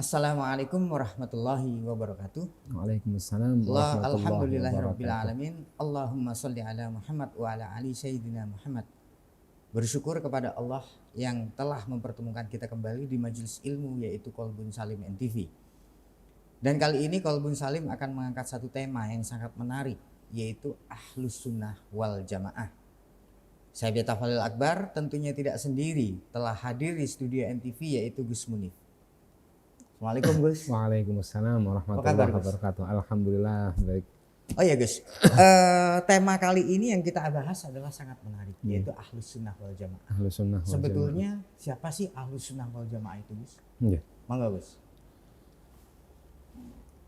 Assalamualaikum warahmatullahi wabarakatuh. Waalaikumsalam warahmatullahi Alhamdulillahirabbil wabarakatuh. alamin. Allahumma sholli ala Muhammad wa ala ali sayyidina Muhammad. Bersyukur kepada Allah yang telah mempertemukan kita kembali di majelis ilmu yaitu Qalbun Salim NTV. Dan kali ini Qalbun Salim akan mengangkat satu tema yang sangat menarik yaitu Ahlus Sunnah wal Jamaah. Saya Beta Falil Akbar tentunya tidak sendiri, telah hadir di studio NTV yaitu Gus Munif. Assalamualaikum Gus. Waalaikumsalam warahmatullahi wabarakatuh. Alhamdulillah baik. Oh ya Gus, tema kali ini yang kita bahas adalah sangat menarik yaitu Ahlus Sunnah wal Jamaah. Ahlus Sunnah wal Sebetulnya siapa sih Ahlus Sunnah wal Jamaah itu Gus? Jamaah. Mangga Gus.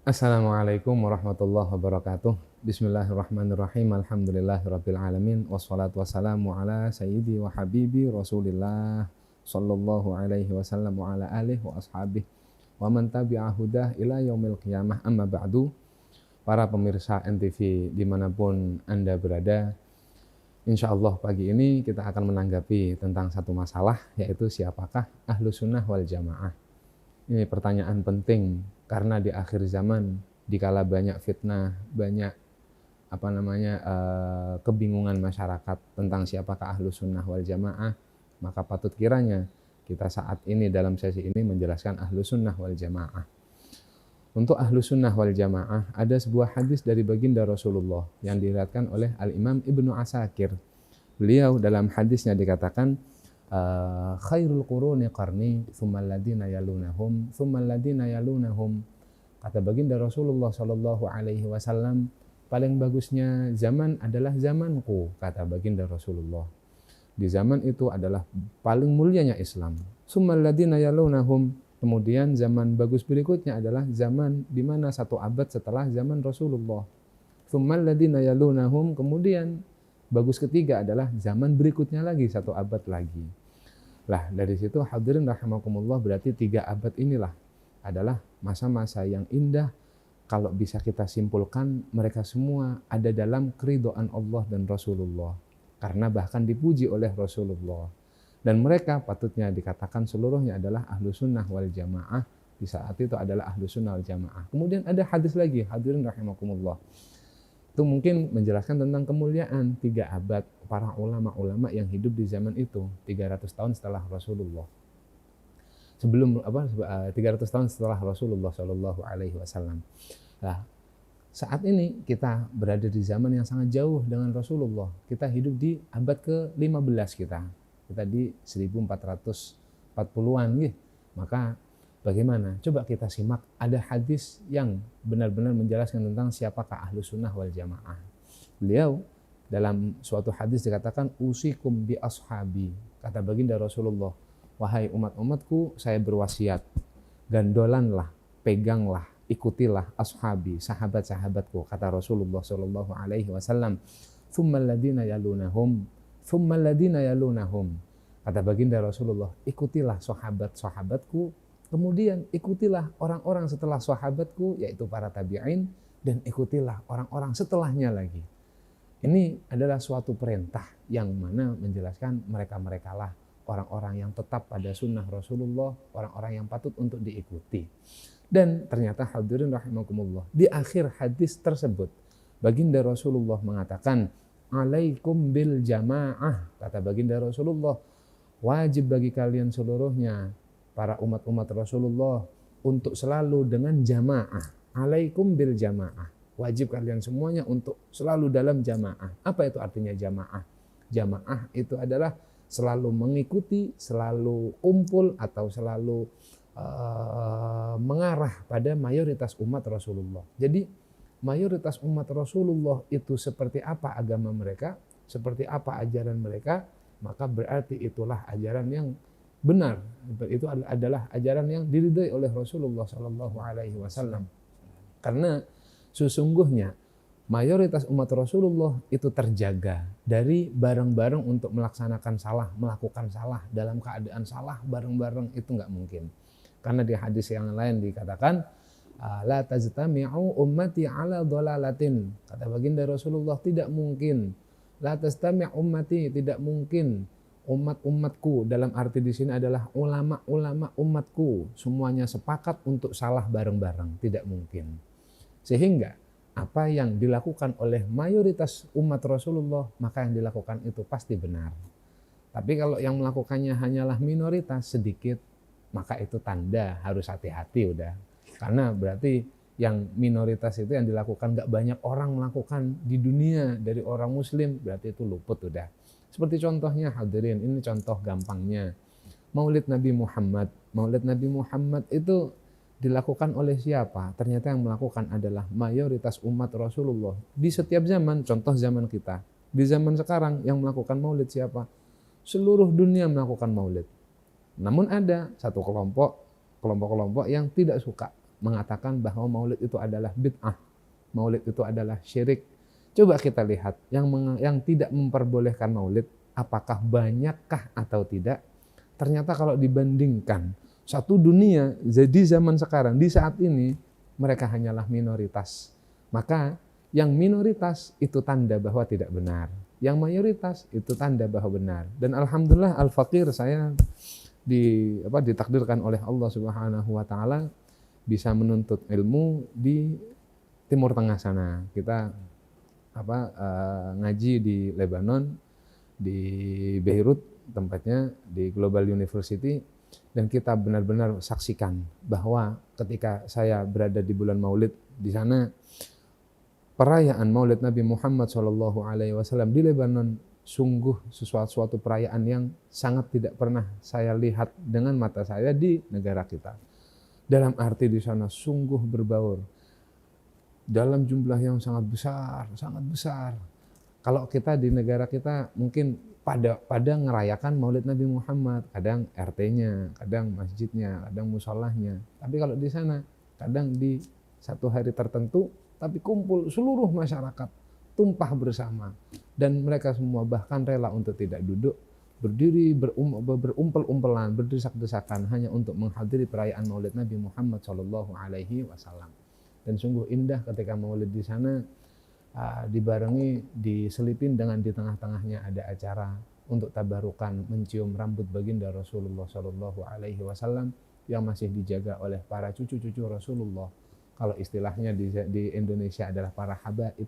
Assalamualaikum warahmatullahi wabarakatuh. Bismillahirrahmanirrahim. Alhamdulillahirabbil alamin wassalatu wassalamu ala sayyidi wa habibi Rasulillah sallallahu alaihi wasallam wa ala alihi wa ashabihi wa man tabi'a hudah ila yaumil qiyamah. Amma ba'du. Para pemirsa NTV dimanapun Anda berada, insya Allah pagi ini kita akan menanggapi tentang satu masalah, yaitu siapakah Ahlus Sunnah wal Jamaah. Ini pertanyaan penting karena di akhir zaman, dikala banyak fitnah, banyak kebingungan masyarakat tentang siapakah Ahlus Sunnah wal Jamaah, maka patut kiranya kita saat ini dalam sesi ini menjelaskan Ahlus Sunnah wal Jamaah. Untuk Ahlus Sunnah wal Jamaah ada sebuah hadis dari baginda Rasulullah yang diriwayatkan oleh Al-Imam Ibnu Asakir. Beliau dalam hadisnya dikatakan, khairul quruni qarni tsummal ladzina yalunahum tsummal ladzina yalunahum. Kata baginda Rasulullah sallallahu alaihi wasallam, paling bagusnya zaman adalah zamanku, kata baginda Rasulullah. Di zaman itu adalah paling mulianya Islam. Tsummal ladzina yalunahum. Kemudian zaman bagus berikutnya adalah zaman di mana satu abad setelah zaman Rasulullah. Tsummal ladzina yalunahum. Kemudian bagus ketiga adalah zaman berikutnya lagi, satu abad lagi. Lah dari situ hadirin rahimakumullah, berarti 3 abad inilah adalah masa-masa yang indah. Kalau bisa kita simpulkan, mereka semua ada dalam keridhaan Allah dan Rasulullah. Karena bahkan dipuji oleh Rasulullah. Dan mereka patutnya dikatakan seluruhnya adalah Ahlus Sunnah wal Jamaah. Di saat itu adalah Ahlus Sunnah wal Jamaah. Kemudian ada hadis lagi, hadirin rahimakumullah. Itu mungkin menjelaskan tentang kemuliaan 3 abad para ulama-ulama yang hidup di zaman itu, 300 tahun setelah Rasulullah. 300 tahun setelah Rasulullah Shallallahu alaihi wasallam. Nah, saat ini kita berada di zaman yang sangat jauh dengan Rasulullah. Kita hidup di abad ke-15 kita di 1440-an gitu. Maka bagaimana? Coba kita simak, ada hadis yang benar-benar menjelaskan tentang siapakah Ahlus Sunnah wal Jamaah. Beliau dalam suatu hadis dikatakan, usikum bi ashabi. Kata baginda Rasulullah, wahai umat-umatku, saya berwasiat, gandolanlah, peganglah, ikutilah ashabi, sahabat-sahabatku, kata Rasulullah sallallahu alaihi wasallam. Tsummal ladzina yalunahum, tsummal ladzina yalunahum. Kata baginda Rasulullah, ikutilah sahabat-sahabatku, kemudian ikutilah orang-orang setelah sahabatku, yaitu para tabi'in, dan ikutilah orang-orang setelahnya lagi. Ini adalah suatu perintah yang mana menjelaskan mereka-merekalah orang-orang yang tetap pada sunnah Rasulullah, orang-orang yang patut untuk diikuti. Dan ternyata hadirin rahimakumullah, di akhir hadis tersebut baginda Rasulullah mengatakan, alaikum bil jamaah. Kata baginda Rasulullah, wajib bagi kalian seluruhnya, para umat-umat Rasulullah, untuk selalu dengan jamaah. Alaikum bil jamaah. Wajib kalian semuanya untuk selalu dalam jamaah. Apa itu artinya jamaah? Jamaah itu adalah selalu mengikuti, selalu kumpul, atau selalu mengarah pada mayoritas umat Rasulullah. Jadi mayoritas umat Rasulullah itu seperti apa agama mereka, seperti apa ajaran mereka, maka berarti itulah ajaran yang benar. Itu adalah ajaran yang diridhai oleh Rasulullah Shallallahu alaihi wasallam. Karena sesungguhnya mayoritas umat Rasulullah itu terjaga dari bareng-bareng untuk melaksanakan salah, melakukan salah, dalam keadaan salah bareng-bareng itu nggak mungkin. Karena di hadis yang lain dikatakan, la tajtami'u ummati ala dhalalatin. Kata baginda Rasulullah, tidak mungkin. La tajtami' ummati, tidak mungkin umat-umatku, dalam arti di sini adalah ulama-ulama umatku, semuanya sepakat untuk salah bareng-bareng, tidak mungkin. Sehingga apa yang dilakukan oleh mayoritas umat Rasulullah, maka yang dilakukan itu pasti benar. Tapi kalau yang melakukannya hanyalah minoritas sedikit, maka itu tanda harus hati-hati udah. Karena berarti yang minoritas itu yang dilakukan gak banyak orang melakukan di dunia dari orang muslim, berarti itu luput udah. Seperti contohnya hadirin, ini contoh gampangnya. Maulid Nabi Muhammad. Maulid Nabi Muhammad itu dilakukan oleh siapa? Ternyata yang melakukan adalah mayoritas umat Rasulullah. Di setiap zaman, contoh zaman kita. Di zaman sekarang yang melakukan maulid siapa? Seluruh dunia melakukan maulid. Namun ada satu kelompok-kelompok yang tidak suka, mengatakan bahwa maulid itu adalah bid'ah, maulid itu adalah syirik. Coba kita lihat yang tidak memperbolehkan maulid, apakah banyakkah atau tidak? Ternyata kalau dibandingkan satu dunia, jadi zaman sekarang, di saat ini, mereka hanyalah minoritas. Maka yang minoritas itu tanda bahwa tidak benar, yang mayoritas itu tanda bahwa benar. Dan alhamdulillah al-faqir, saya ditakdirkan oleh Allah Subhanahu wa taala bisa menuntut ilmu di Timur Tengah sana. Kita ngaji di Lebanon, di Beirut tempatnya, di Global University, dan kita benar-benar saksikan bahwa ketika saya berada di bulan Maulid di sana, perayaan Maulid Nabi Muhammad SAW di Lebanon sungguh suatu perayaan yang sangat tidak pernah saya lihat dengan mata saya di negara kita. Dalam arti di sana sungguh berbaur dalam jumlah yang sangat besar, sangat besar. Kalau kita di negara kita mungkin pada ngerayakan Maulid Nabi Muhammad, kadang RT-nya, kadang masjidnya, kadang musallahnya. Tapi kalau di sana kadang di satu hari tertentu, tapi kumpul seluruh masyarakat, tumpah bersama, dan mereka semua bahkan rela untuk tidak duduk, berdiri berumpel-umpelan, berdesak-desakan hanya untuk menghadiri perayaan Maulid Nabi Muhammad SAW. Dan sungguh indah ketika Maulid di sana dibarengi, diselipin dengan di tengah-tengahnya ada acara untuk tabarukan, mencium rambut baginda Rasulullah SAW yang masih dijaga oleh para cucu-cucu Rasulullah. Kalau istilahnya di Indonesia adalah para habaib,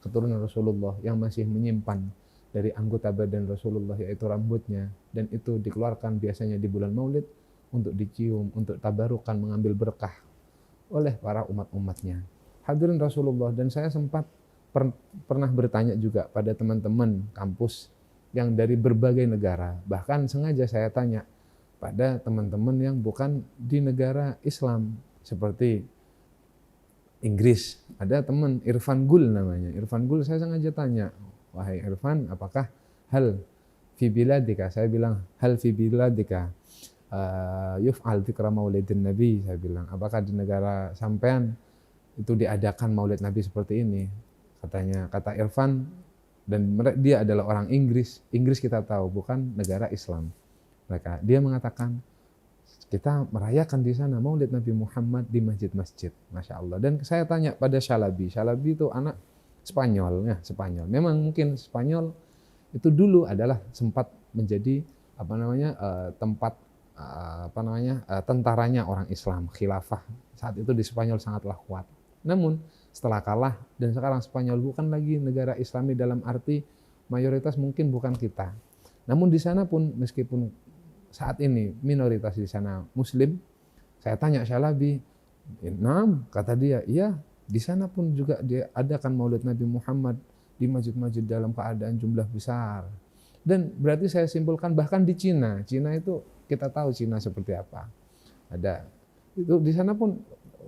keturunan Rasulullah yang masih menyimpan dari anggota badan Rasulullah, yaitu rambutnya, dan itu dikeluarkan biasanya di bulan Maulid untuk dicium, untuk tabarukan, mengambil berkah oleh para umat-umatnya. Hadirin Rasulullah, dan saya sempat pernah bertanya juga pada teman-teman kampus yang dari berbagai negara, bahkan sengaja saya tanya pada teman-teman yang bukan di negara Islam seperti Inggris. Ada teman Irfan Gul namanya. Irfan Gul, saya sengaja tanya, wahai Irfan, apakah hal fi biladika, saya bilang hal fi biladika yuf'al dzikra maulidin nabi, saya bilang apakah di negara sampean itu diadakan maulid nabi seperti ini? Kata Irfan, dan dia adalah orang Inggris kita tahu bukan negara Islam. Dia mengatakan kita merayakan di sana Maulid Nabi Muhammad di masjid-masjid, masya Allah. Dan saya tanya pada Shalabi itu anak Spanyol, ya Spanyol. Memang mungkin Spanyol itu dulu adalah sempat menjadi tempat tentaranya orang Islam, khilafah. Saat itu di Spanyol sangatlah kuat. Namun setelah kalah dan sekarang Spanyol bukan lagi negara Islami dalam arti mayoritas mungkin bukan kita. Namun di sana pun meskipun saat ini minoritas di sana Muslim, saya tanya Shalabi, kata dia, iya di sana pun juga dia adakan Maulid Nabi Muhammad di masjid-masjid dalam keadaan jumlah besar. Dan berarti saya simpulkan bahkan di Cina itu kita tahu Cina seperti apa. Ada itu di sana pun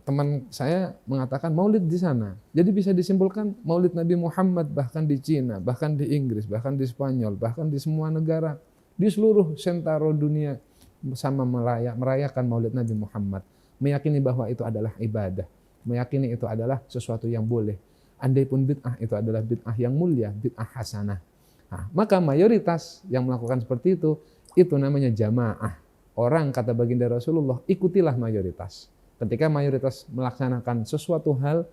teman saya mengatakan Maulid di sana. Jadi bisa disimpulkan Maulid Nabi Muhammad bahkan di Cina, bahkan di Inggris, bahkan di Spanyol, bahkan di semua negara, di seluruh sentaro dunia sama merayakan Maulid Nabi Muhammad, meyakini bahwa itu adalah ibadah, meyakini itu adalah sesuatu yang boleh. Andai pun bid'ah itu adalah bid'ah yang mulia, bid'ah hasanah. Nah, maka mayoritas yang melakukan seperti itu namanya jamaah. Orang kata baginda Rasulullah, ikutilah mayoritas. Ketika mayoritas melaksanakan sesuatu hal,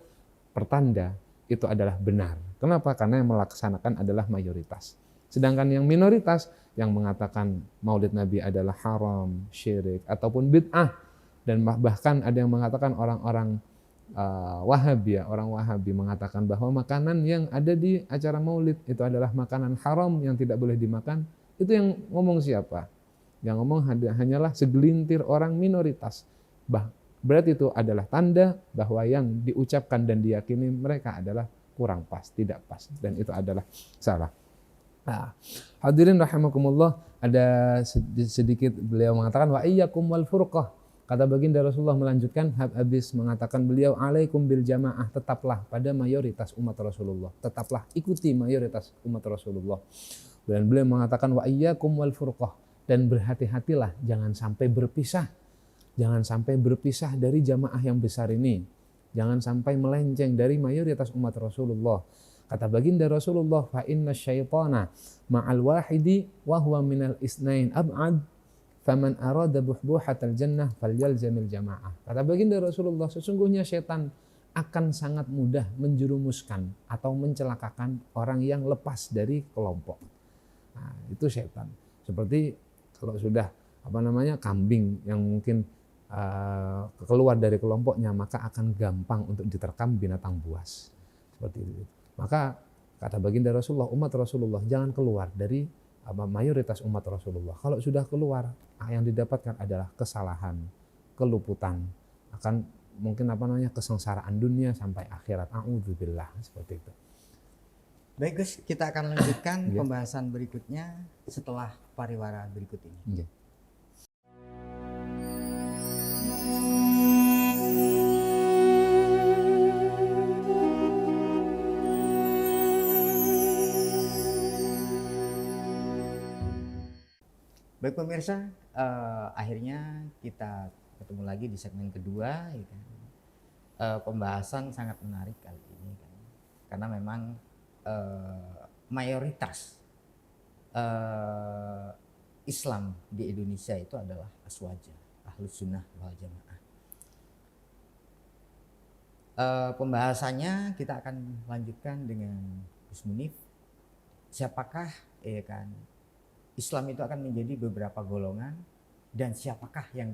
pertanda itu adalah benar. Kenapa? Karena yang melaksanakan adalah mayoritas. Sedangkan yang minoritas yang mengatakan maulid Nabi adalah haram, syirik, ataupun bid'ah, dan bahkan ada yang mengatakan orang-orang Wahabi, orang Wahabi mengatakan bahwa makanan yang ada di acara maulid itu adalah makanan haram yang tidak boleh dimakan. Itu yang ngomong siapa? Yang ngomong hanyalah segelintir orang minoritas. Berarti itu adalah tanda bahwa yang diucapkan dan diyakini mereka adalah kurang pas, tidak pas, dan itu adalah salah. Nah, hadirin rahimakumullah, ada sedikit beliau mengatakan wa iyyakum wal furqah. Kata baginda Rasulullah melanjutkan, habis mengatakan beliau, alaikum bil jamaah, tetaplah pada mayoritas umat Rasulullah, tetaplah ikuti mayoritas umat Rasulullah. Dan beliau mengatakan wa iyyakum wal furqah, dan berhati-hatilah jangan sampai berpisah, jangan sampai berpisah dari jamaah yang besar ini, jangan sampai melenceng dari mayoritas umat Rasulullah. Kata baginda Rasulullah, fa inna syaitana ma'al wahidi wa huwa minal isnain ab'ad, faman arada buhbuhatal jannah falyalzamil jamaah. Kata baginda Rasulullah, sesungguhnya setan akan sangat mudah menjerumuskan atau mencelakakan orang yang lepas dari kelompok. Nah, itu setan. Seperti kalau sudah kambing yang mungkin keluar dari kelompoknya, maka akan gampang untuk diterkam binatang buas. Seperti itu. Maka kata baginda Rasulullah, umat Rasulullah jangan keluar dari mayoritas umat Rasulullah. Kalau sudah keluar, yang didapatkan adalah kesalahan, keluputan, akan mungkin kesengsaraan dunia sampai akhirat. A'udzubillah, seperti itu. Baik Gus, kita akan lanjutkan pembahasan berikutnya setelah pariwara berikut ini. Baik pemirsa, akhirnya kita ketemu lagi di segmen kedua, ya kan? Pembahasan sangat menarik kali ini, kan? Karena memang mayoritas Islam di Indonesia itu adalah aswaja, ahlus sunnah wal jamaah. Pembahasannya kita akan lanjutkan dengan Gus Munif. Siapakah, ya kan, Islam itu akan menjadi beberapa golongan, dan siapakah yang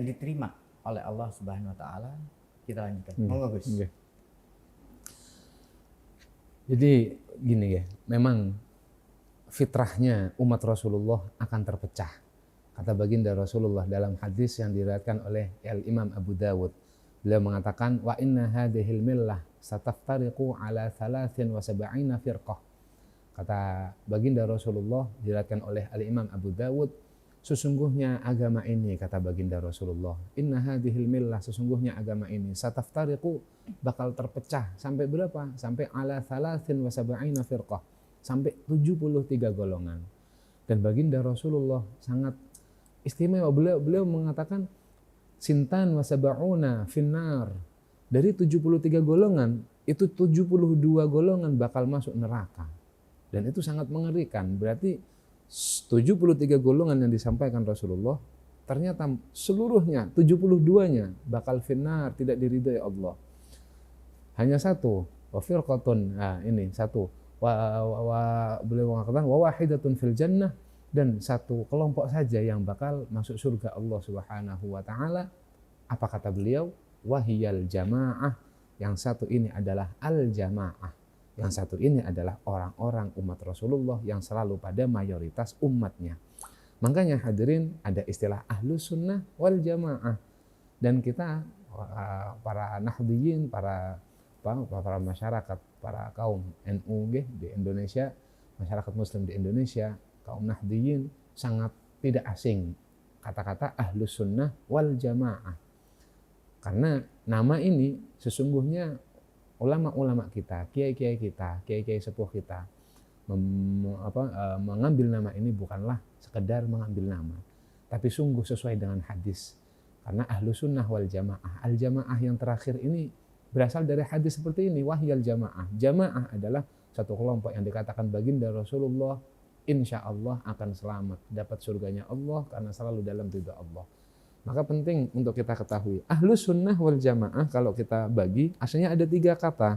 diterima oleh Allah Subhanahu wa taala? Kita lanjutkan. Monggo Gus. Jadi gini ya, memang fitrahnya umat Rasulullah akan terpecah. Kata baginda Rasulullah dalam hadis yang diriwayatkan oleh Imam Abu Dawud, beliau mengatakan wa inna hadhil millah sataftariqu ala 73 firqah. Kata baginda Rasulullah diriwayatkan oleh Al-Imam Abu Dawud, sesungguhnya agama ini, kata baginda Rasulullah, inna hadhil millah, sesungguhnya agama ini, sataftariqu, bakal terpecah sampai berapa? Sampai ala 73 firqah, sampai 73 golongan. Dan baginda Rasulullah sangat istimewa, beliau mengatakan sintan wa sab'una finnar, dari 73 golongan itu 72 golongan bakal masuk neraka. Dan itu sangat mengerikan. Berarti 73 golongan yang disampaikan Rasulullah, ternyata seluruhnya 72-nya bakal finnar, tidak diridhai Allah. Hanya satu, wa firqatun, ini satu, beliau mengatakan wa wahidatun fil jannah, dan satu kelompok saja yang bakal masuk surga Allah Subhanahu wa taala. Apa kata beliau? Wahiyal jamaah, yang satu ini adalah al jamaah. Yang satu ini adalah orang-orang umat Rasulullah yang selalu pada mayoritas umatnya. Makanya hadirin, ada istilah ahlus sunnah wal jamaah. Dan kita, para nahdiyin, para masyarakat, para kaum NU di Indonesia, masyarakat muslim di Indonesia, kaum nahdiyin sangat tidak asing kata-kata ahlus sunnah wal jamaah. Karena nama ini sesungguhnya ulama-ulama kita, kiai-kiai kita, kiai-kiai sepuh kita mengambil nama ini bukanlah sekedar mengambil nama, tapi sungguh sesuai dengan hadis. Karena ahlu sunnah wal jamaah, al jamaah yang terakhir ini berasal dari hadis seperti ini, wahyal jamaah. Jamaah adalah satu kelompok yang dikatakan baginda Rasulullah, insya Allah akan selamat, dapat surganya Allah karena selalu dalam ridha Allah. Maka penting untuk kita ketahui, ahlus sunnah wal jamaah kalau kita bagi, aslinya ada 3 kata.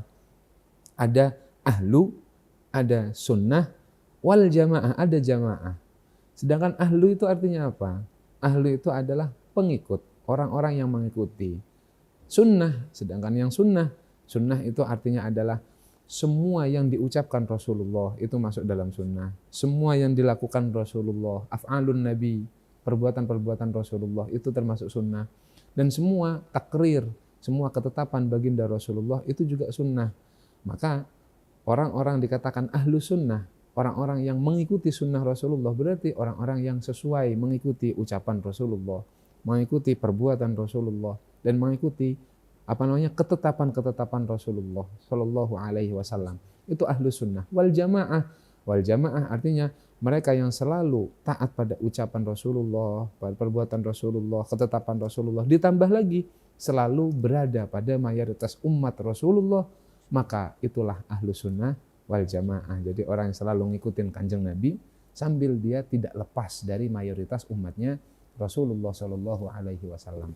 Ada ahlu, ada sunnah, wal jamaah, ada jamaah. Sedangkan ahlu itu artinya apa? Ahlu itu adalah pengikut, orang-orang yang mengikuti. Sunnah, sedangkan yang sunnah itu artinya adalah semua yang diucapkan Rasulullah itu masuk dalam sunnah. Semua yang dilakukan Rasulullah, af'alun Nabi, perbuatan-perbuatan Rasulullah itu termasuk sunnah. Dan semua takrir, semua ketetapan baginda Rasulullah itu juga sunnah. Maka orang-orang dikatakan ahlu sunnah, orang-orang yang mengikuti sunnah Rasulullah, berarti orang-orang yang sesuai mengikuti ucapan Rasulullah, mengikuti perbuatan Rasulullah, dan mengikuti ketetapan-ketetapan Rasulullah Shallallahu Alaihi Wasallam. Itu ahlu sunnah. Wal jamaah artinya mereka yang selalu taat pada ucapan Rasulullah, pada perbuatan Rasulullah, ketetapan Rasulullah, ditambah lagi selalu berada pada mayoritas umat Rasulullah, maka itulah ahlu sunnah wal jamaah. Jadi orang yang selalu ngikutin kanjeng Nabi sambil dia tidak lepas dari mayoritas umatnya Rasulullah Shallallahu Alaihi Wasallam.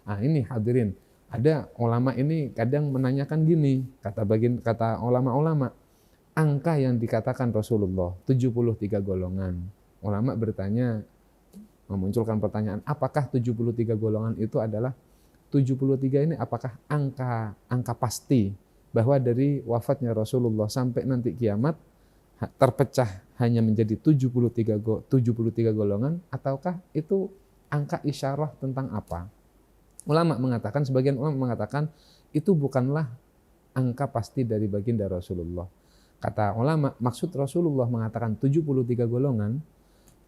Nah ini hadirin, ada ulama ini kadang menanyakan gini, kata ulama-ulama, angka yang dikatakan Rasulullah 73 golongan. Ulama bertanya, memunculkan pertanyaan, apakah 73 golongan itu adalah 73 ini apakah angka pasti bahwa dari wafatnya Rasulullah sampai nanti kiamat terpecah hanya menjadi 73 golongan, ataukah itu angka isyarah tentang apa? Sebagian ulama mengatakan itu bukanlah angka pasti dari baginda Rasulullah. Kata ulama, maksud Rasulullah mengatakan 73 golongan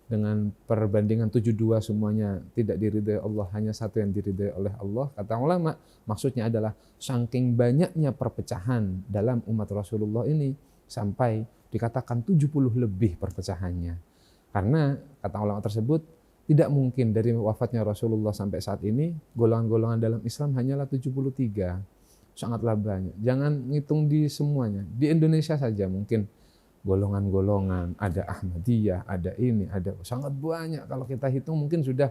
dengan perbandingan 72 semuanya tidak diridhai Allah, hanya satu yang diridhai oleh Allah. Kata ulama, maksudnya adalah saking banyaknya perpecahan dalam umat Rasulullah ini sampai dikatakan 70 lebih perpecahannya. Karena kata ulama tersebut, tidak mungkin dari wafatnya Rasulullah sampai saat ini golongan-golongan dalam Islam hanyalah 73. Sangatlah banyak. Jangan ngitung di semuanya. Di Indonesia saja mungkin golongan-golongan, ada Ahmadiyah, ada ini, ada sangat banyak. Kalau kita hitung mungkin sudah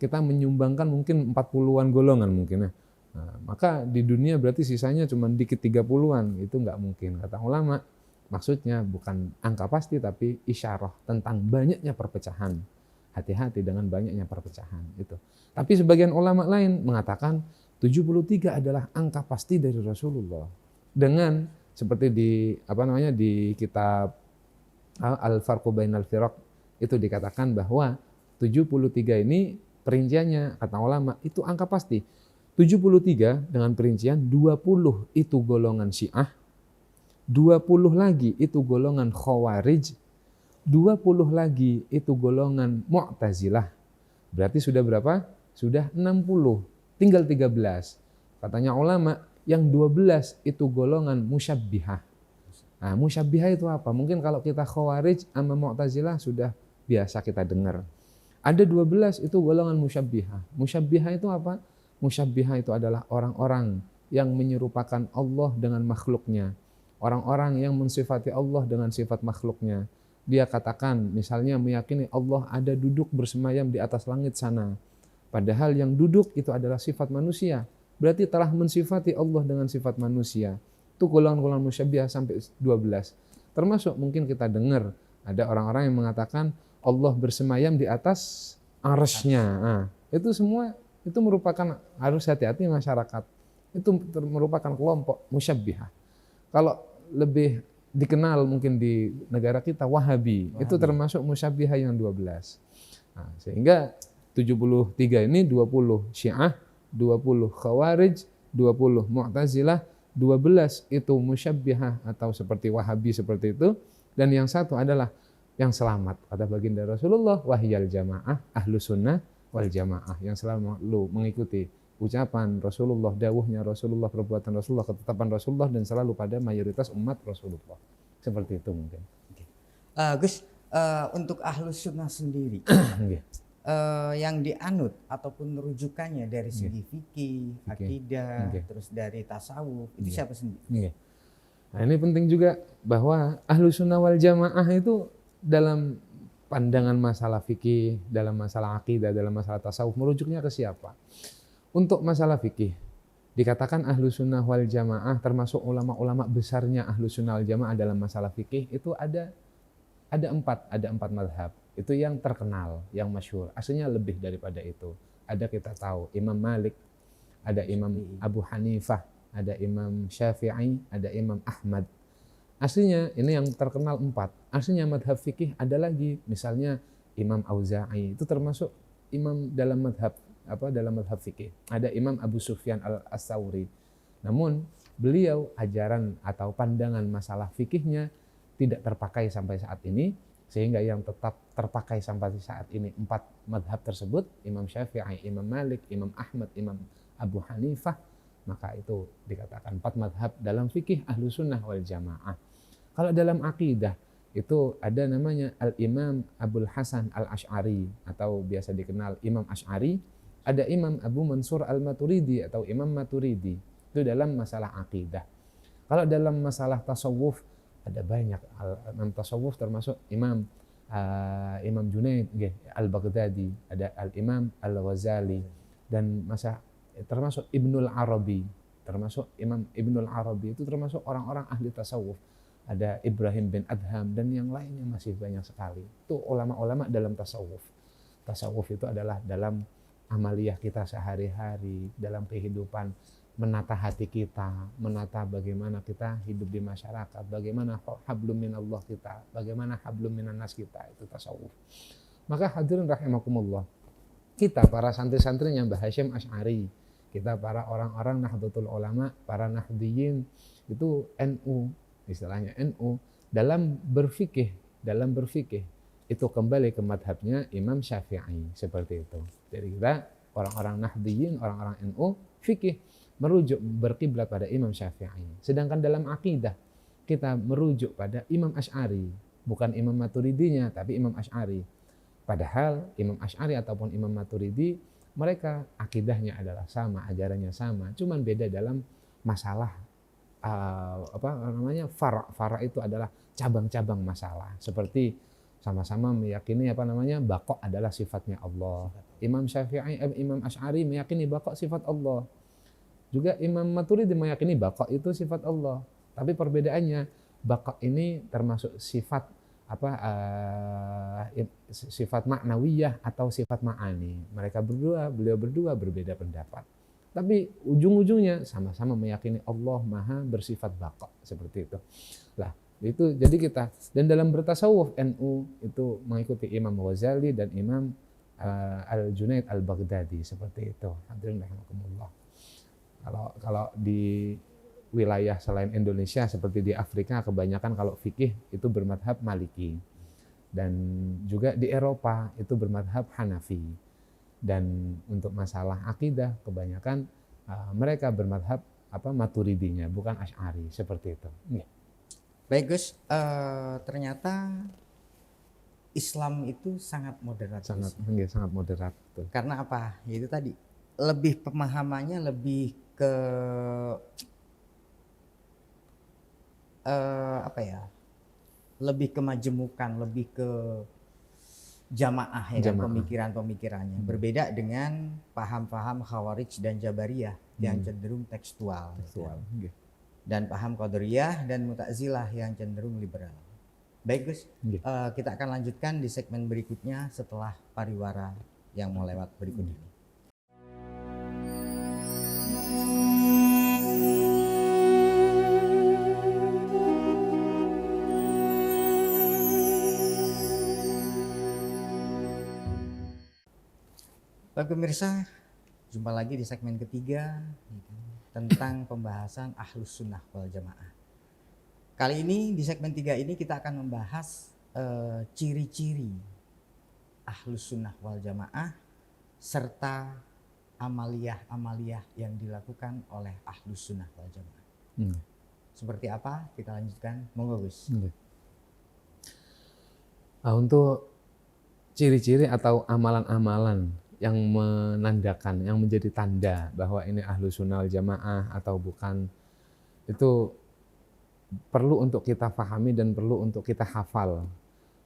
kita menyumbangkan mungkin 40-an golongan mungkin. Nah, maka di dunia berarti sisanya cuma dikit 30-an. Itu nggak mungkin. Kata ulama, maksudnya bukan angka pasti tapi isyarah tentang banyaknya perpecahan. Hati-hati dengan banyaknya perpecahan itu. Tapi sebagian ulama lain mengatakan 73 adalah angka pasti dari Rasulullah. Dengan seperti di kitab Al-Farqu Bainal Firaq itu dikatakan bahwa 73 ini perinciannya kata ulama itu angka pasti. 73 dengan perincian 20 itu golongan Syiah, 20 lagi itu golongan Khawarij, 20 lagi itu golongan Mu'tazilah. Berarti sudah berapa? Sudah 60. Tinggal 13. Katanya ulama, yang 12 itu golongan Musyabbihah. Nah, Musyabbihah itu apa? Mungkin kalau kita Khawarij sama Mu'tazilah sudah biasa kita dengar. Ada 12 itu golongan Musyabbihah. Musyabbihah itu apa? Musyabbihah itu adalah orang-orang yang menyerupakan Allah dengan makhluknya. Orang-orang yang mensifati Allah dengan sifat makhluknya. Dia katakan misalnya meyakini Allah ada duduk bersemayam di atas langit sana. Padahal yang duduk itu adalah sifat manusia. Berarti telah mensifati Allah dengan sifat manusia. Itu golongan-golongan musyabbihah sampai 12. Termasuk mungkin kita dengar ada orang-orang yang mengatakan Allah bersemayam di atas arsy-Nya. Nah, itu semua itu merupakan, harus hati-hati masyarakat. Itu merupakan kelompok musyabbihah. Kalau lebih dikenal mungkin di negara kita Wahabi. Itu termasuk musyabbihah yang 12. Nah, sehingga 73 ini 20 Syiah, 20 Khawarij, 20 Mu'tazilah, 12 itu musyabbihah atau seperti Wahabi seperti itu, dan yang satu adalah yang selamat. Kata baginda Rasulullah, wahiyal jamaah ahlu sunnah wal jamaah, yang selalu mengikuti ucapan Rasulullah, dawuhnya Rasulullah, perbuatan Rasulullah, ketetapan Rasulullah, dan selalu pada mayoritas umat Rasulullah. Seperti itu mungkin. Gus, untuk ahlus sunnah sendiri, yang dianut ataupun rujukannya dari segi fikih, akidah, terus dari tasawuf, itu siapa sendiri? Nah, ini penting juga bahwa ahlus sunnah wal jamaah itu dalam pandangan masalah fikih, dalam masalah akidah, dalam masalah tasawuf, merujuknya ke siapa? Untuk masalah fikih, dikatakan ahlu sunnah wal jamaah, termasuk ulama-ulama besarnya ahlu sunnah wal jamaah dalam masalah fikih, itu ada empat madhab. Itu yang terkenal, yang masyhur. Aslinya lebih daripada itu. Ada kita tahu Imam Malik, ada Imam Abu Hanifah, ada Imam Syafi'i, ada Imam Ahmad. Aslinya ini yang terkenal empat. Aslinya madhab fikih ada lagi, misalnya Imam Auza'i, itu termasuk imam dalam madhab fikih. Ada Imam Abu Sufyan al-Tsawri. Namun beliau ajaran atau pandangan masalah fikihnya tidak terpakai sampai saat ini, sehingga yang tetap terpakai sampai saat ini empat madhab tersebut, Imam Syafi'i, Imam Malik, Imam Ahmad, Imam Abu Hanifah, maka itu dikatakan empat madhab dalam fikih ahlu sunnah wal jamaah. Kalau dalam akidah itu ada namanya Al-Imam Abul Hasan Al-Asy'ari atau biasa dikenal Imam Asy'ari, ada Imam Abu Mansur Al-Maturidi atau Imam Maturidi, itu dalam masalah akidah. Kalau dalam masalah tasawuf ada banyak imam tasawuf, termasuk Imam Junaid Al-Baghdadi, ada Al-Imam Al-Ghazali, dan termasuk Ibnul Arabi, termasuk Imam Ibnul Arabi itu termasuk orang-orang ahli tasawuf. Ada Ibrahim bin Adham dan yang lainnya masih banyak sekali. Itu ulama-ulama dalam tasawuf. Tasawuf itu adalah dalam amaliyah kita sehari-hari, dalam kehidupan, menata hati kita, menata bagaimana kita hidup di masyarakat, bagaimana hablum minallah kita, bagaimana hablum minannas kita, itu tasawuf. Maka hadirin rahimakumullah, kita para santri-santrinya Mbah Hasyim Asy'ari, kita para orang-orang Nahdlatul Ulama, para Nahdiyin, itu NU, istilahnya NU, dalam berfikih itu kembali ke madhabnya Imam Syafi'i, seperti itu. Jadi kita orang-orang Nahdiyin, orang-orang NU, fikih merujuk berkiblat pada Imam Syafi'i. Sedangkan dalam akidah kita merujuk pada Imam Asy'ari, bukan Imam Maturidinya, tapi Imam Asy'ari. Padahal Imam Asy'ari ataupun Imam Maturidi, mereka akidahnya adalah sama, ajarannya sama, cuman beda dalam masalah fara itu adalah cabang-cabang masalah. Seperti sama-sama meyakini baqo adalah sifatnya Allah. Imam Asy'ari meyakini baqo sifat Allah. Juga Imam Maturidi meyakini baqo itu sifat Allah. Tapi perbedaannya, baqo ini termasuk sifat sifat maknawiyah atau sifat ma'ani. Beliau berdua berbeda pendapat. Tapi ujung-ujungnya sama-sama meyakini Allah Maha bersifat baqo, seperti itu. Lah, itu jadi kita, dan dalam bertasawuf NU itu mengikuti Imam Ghazali dan Imam Al-Junaid Al-Baghdadi, seperti itu. Hadirin rahimakumullah. Kalau di wilayah selain Indonesia seperti di Afrika, kebanyakan kalau fikih itu bermadhab Maliki, dan juga di Eropa itu bermadhab Hanafi, dan untuk masalah akidah kebanyakan mereka bermadhab Maturidinya, bukan Asy'ari, seperti itu. Baik Gus, ternyata Islam itu sangat moderat. Sangat moderat. Betul. Karena apa? Yaitu tadi lebih pemahamannya lebih ke lebih kemajemukan, lebih ke jamaah ya, pemikiran-pemikirannya. Berbeda dengan paham-paham Khawarij dan Jabariyah yang cenderung tekstual. Dan paham Qadariyah dan Mu'tazilah yang cenderung liberal. Baik Gus, kita akan lanjutkan di segmen berikutnya setelah pariwara yang mau lewat berikut ini. Baik pemirsa, jumpa lagi di segmen ketiga tentang pembahasan Ahlus Sunnah wal Jamaah. Kali ini di segmen 3 ini kita akan membahas ciri-ciri Ahlus Sunnah wal Jamaah serta amaliyah-amaliyah yang dilakukan oleh Ahlus Sunnah wal Jamaah. Seperti apa? Kita lanjutkan. Monggo Gus. Untuk ciri-ciri atau amalan-amalan yang menandakan, yang menjadi tanda bahwa ini Ahlus Sunnah wal Jamaah atau bukan, itu perlu untuk kita pahami dan perlu untuk kita hafal.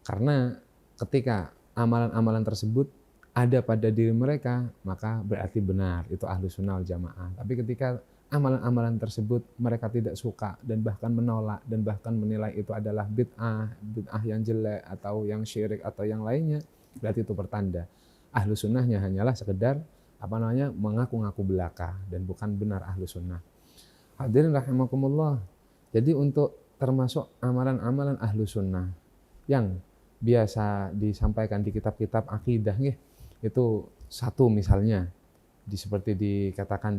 Karena ketika amalan-amalan tersebut ada pada diri mereka, maka berarti benar itu Ahlus Sunnah wal Jamaah. Tapi ketika amalan-amalan tersebut mereka tidak suka dan bahkan menolak dan bahkan menilai itu adalah bid'ah yang jelek atau yang syirik atau yang lainnya, berarti itu pertanda ahlu sunnahnya hanyalah sekedar mengaku-ngaku belaka dan bukan benar ahlu sunnah. Hadirin rahimakumullah. Jadi untuk termasuk amalan-amalan ahlu sunnah yang biasa disampaikan di kitab-kitab akidah itu satu misalnya seperti dikatakan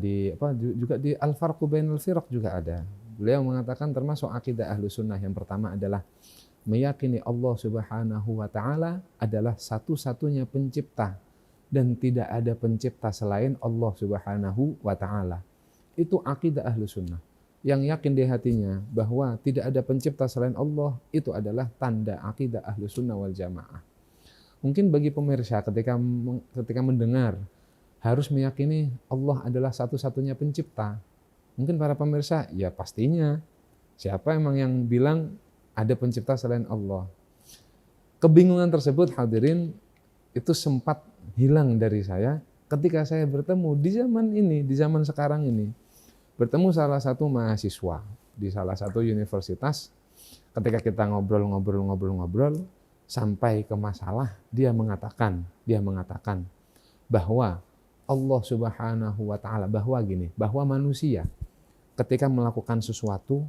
juga di Al-Farqu Bainal Firaq juga ada. Beliau mengatakan termasuk akidah ahlu sunnah yang pertama adalah meyakini Allah Subhanahu wa Ta'ala adalah satu-satunya pencipta dan tidak ada pencipta selain Allah Subhanahu wa Ta'ala. Itu akidah ahlu sunnah. Yang yakin di hatinya bahwa tidak ada pencipta selain Allah, itu adalah tanda akidah ahlu sunnah wal jamaah. Mungkin bagi pemirsa ketika mendengar harus meyakini Allah adalah satu-satunya pencipta. Mungkin para pemirsa, ya pastinya. Siapa emang yang bilang ada pencipta selain Allah? Kebingungan tersebut hadirin itu sempat hilang dari saya ketika saya bertemu di zaman ini, di zaman sekarang ini. Bertemu salah satu mahasiswa di salah satu universitas. Ketika kita ngobrol sampai ke masalah, dia mengatakan bahwa Allah Subhanahu wa Ta'ala, bahwa manusia ketika melakukan sesuatu,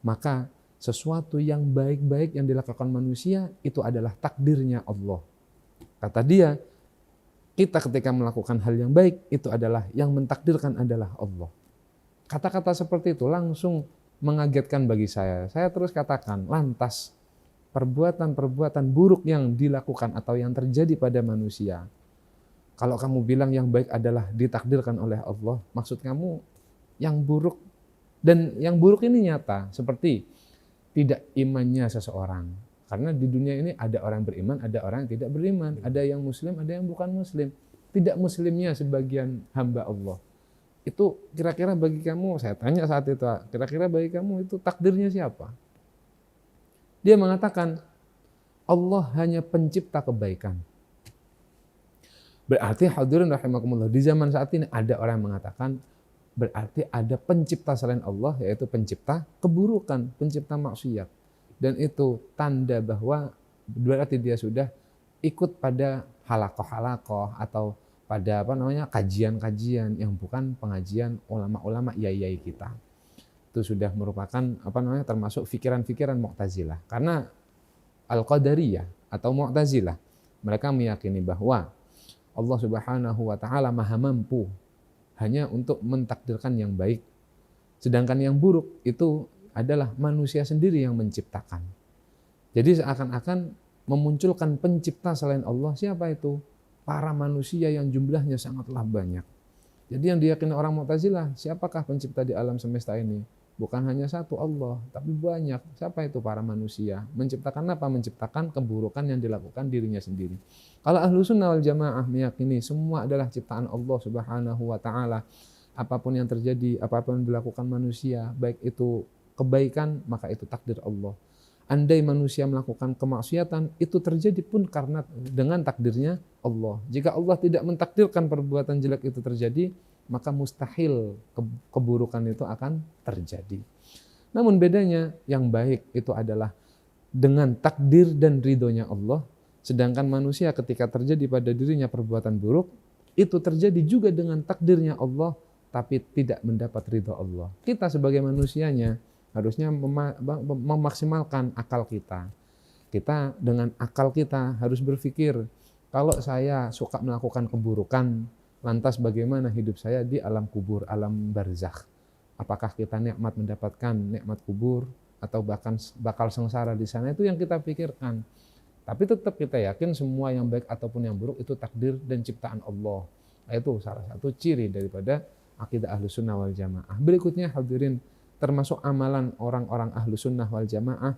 maka sesuatu yang baik-baik yang dilakukan manusia itu adalah takdirnya Allah. Kata dia, kita ketika melakukan hal yang baik itu adalah yang mentakdirkan adalah Allah. Kata-kata seperti itu langsung mengagetkan bagi saya. Saya terus katakan, lantas perbuatan-perbuatan buruk yang dilakukan atau yang terjadi pada manusia, kalau kamu bilang yang baik adalah ditakdirkan oleh Allah, maksud kamu yang buruk, dan yang buruk ini nyata, seperti tidak imannya seseorang. Karena di dunia ini ada orang beriman, ada orang yang tidak beriman, ada yang muslim, ada yang bukan muslim. Tidak muslimnya sebagian hamba Allah. Itu kira-kira bagi kamu, saya tanya saat itu, kira-kira bagi kamu itu takdirnya siapa? Dia mengatakan, Allah hanya pencipta kebaikan. Berarti hadirin rahimakumullah, di zaman saat ini ada orang yang mengatakan, berarti ada pencipta selain Allah, yaitu pencipta keburukan, pencipta maksiat. Dan itu tanda bahwa berarti dia sudah ikut pada halakoh-halakoh atau pada kajian-kajian yang bukan pengajian ulama-ulama yai-yai kita. Itu sudah merupakan termasuk pikiran-pikiran Mu'tazilah. Karena Al-Qadariyah atau Mu'tazilah, mereka meyakini bahwa Allah Subhanahu wa Ta'ala maha mampu hanya untuk mentakdirkan yang baik. Sedangkan yang buruk itu adalah manusia sendiri yang menciptakan. Jadi seakan-akan memunculkan pencipta selain Allah. Siapa itu? Para manusia yang jumlahnya sangatlah banyak. Jadi yang diyakini orang Mu'tazilah, siapakah pencipta di alam semesta ini? Bukan hanya satu Allah, tapi banyak. Siapa itu? Para manusia. Menciptakan apa? Menciptakan keburukan yang dilakukan dirinya sendiri. Kalau ahlu sunnah wal jamaah meyakini semua adalah ciptaan Allah Subhanahu wa Ta'ala. Apapun yang terjadi, apapun yang dilakukan manusia, baik itu kebaikan, maka itu takdir Allah. Andai manusia melakukan kemaksiatan, itu terjadi pun karena dengan takdirnya Allah. Jika Allah tidak mentakdirkan perbuatan jelek itu terjadi, maka mustahil keburukan itu akan terjadi. Namun bedanya, yang baik itu adalah dengan takdir dan ridhonya Allah, sedangkan manusia ketika terjadi pada dirinya perbuatan buruk, itu terjadi juga dengan takdirnya Allah, tapi tidak mendapat ridho Allah. Kita sebagai manusianya harusnya memaksimalkan akal kita. Kita dengan akal kita harus berpikir, kalau saya suka melakukan keburukan, lantas bagaimana hidup saya di alam kubur, alam barzakh? Apakah kita nikmat mendapatkan nikmat kubur atau bahkan bakal sengsara di sana? Itu yang kita pikirkan. Tapi tetap kita yakin semua yang baik ataupun yang buruk itu takdir dan ciptaan Allah. Itu salah satu ciri daripada akidah ahlu sunnah wal jamaah. Berikutnya hadirin, termasuk amalan orang-orang ahlu sunnah wal jamaah,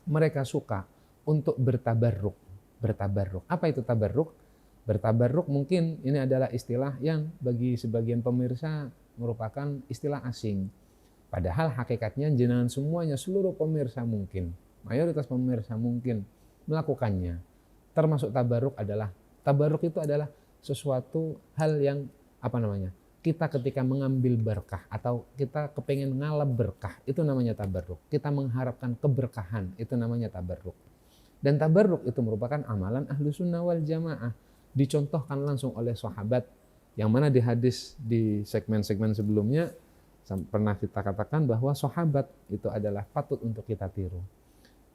mereka suka untuk bertabarruk. Bertabarruk. Apa itu tabarruk? Bertabarruk mungkin ini adalah istilah yang bagi sebagian pemirsa merupakan istilah asing. Padahal hakikatnya jenengan semuanya, seluruh pemirsa mungkin, mayoritas pemirsa mungkin melakukannya. Termasuk tabarruk itu adalah sesuatu hal yang kita ketika mengambil berkah atau kita kepengen ngalap berkah, itu namanya tabarruk. Kita mengharapkan keberkahan, itu namanya tabarruk. Dan tabarruk itu merupakan amalan ahlu sunnah wal jamaah. Dicontohkan langsung oleh sahabat, yang mana di hadis di segmen-segmen sebelumnya pernah kita katakan bahwa sahabat itu adalah patut untuk kita tiru.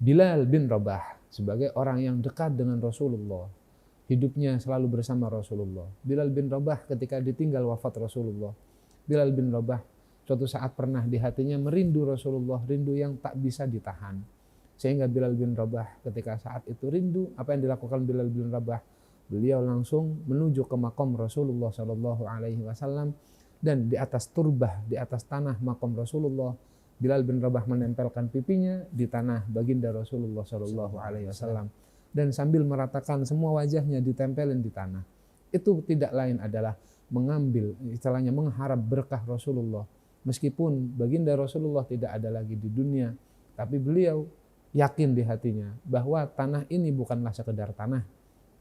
Bilal bin Rabah sebagai orang yang dekat dengan Rasulullah, hidupnya selalu bersama Rasulullah. Bilal bin Rabah ketika ditinggal wafat Rasulullah, Bilal bin Rabah suatu saat pernah di hatinya merindu Rasulullah, rindu yang tak bisa ditahan. Sehingga Bilal bin Rabah ketika saat itu rindu, apa yang dilakukan Bilal bin Rabah? Beliau langsung menuju ke makom Rasulullah SAW, dan di atas turbah, di atas tanah makom Rasulullah, Bilal bin Rabah menempelkan pipinya di tanah baginda Rasulullah SAW, dan sambil meratakan semua wajahnya ditempelin di tanah. Itu tidak lain adalah mengambil, istilahnya mengharap berkah Rasulullah. Meskipun baginda Rasulullah tidak ada lagi di dunia, tapi beliau yakin di hatinya bahwa tanah ini bukanlah sekedar tanah,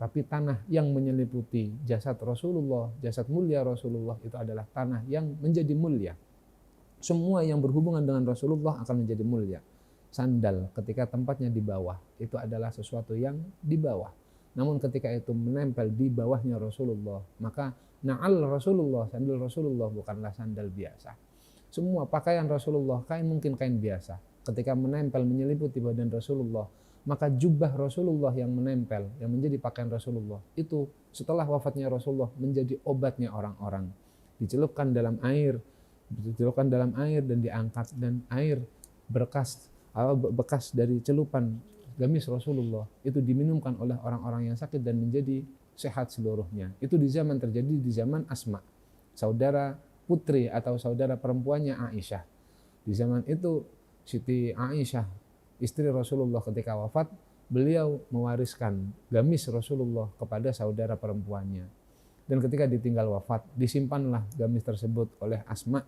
tapi tanah yang menyeliputi jasad Rasulullah, jasad mulia Rasulullah itu adalah tanah yang menjadi mulia. Semua yang berhubungan dengan Rasulullah akan menjadi mulia. Sandal ketika tempatnya di bawah, itu adalah sesuatu yang di bawah. Namun ketika itu menempel di bawahnya Rasulullah, maka na'al Rasulullah, sandal Rasulullah bukanlah sandal biasa. Semua pakaian Rasulullah, kain mungkin kain biasa. Ketika menempel menyeliputi badan Rasulullah, maka jubah Rasulullah yang menempel, yang menjadi pakaian Rasulullah, itu setelah wafatnya Rasulullah menjadi obatnya orang-orang. Dicelupkan dalam air dan diangkat, dan air bekas dari celupan gamis Rasulullah itu diminumkan oleh orang-orang yang sakit dan menjadi sehat seluruhnya. Itu di zaman terjadi di zaman Asma, saudara putri atau saudara perempuannya Aisyah. Di zaman itu Siti Aisyah, istri Rasulullah, ketika wafat, beliau mewariskan gamis Rasulullah kepada saudara perempuannya. Dan ketika ditinggal wafat, disimpanlah gamis tersebut oleh Asma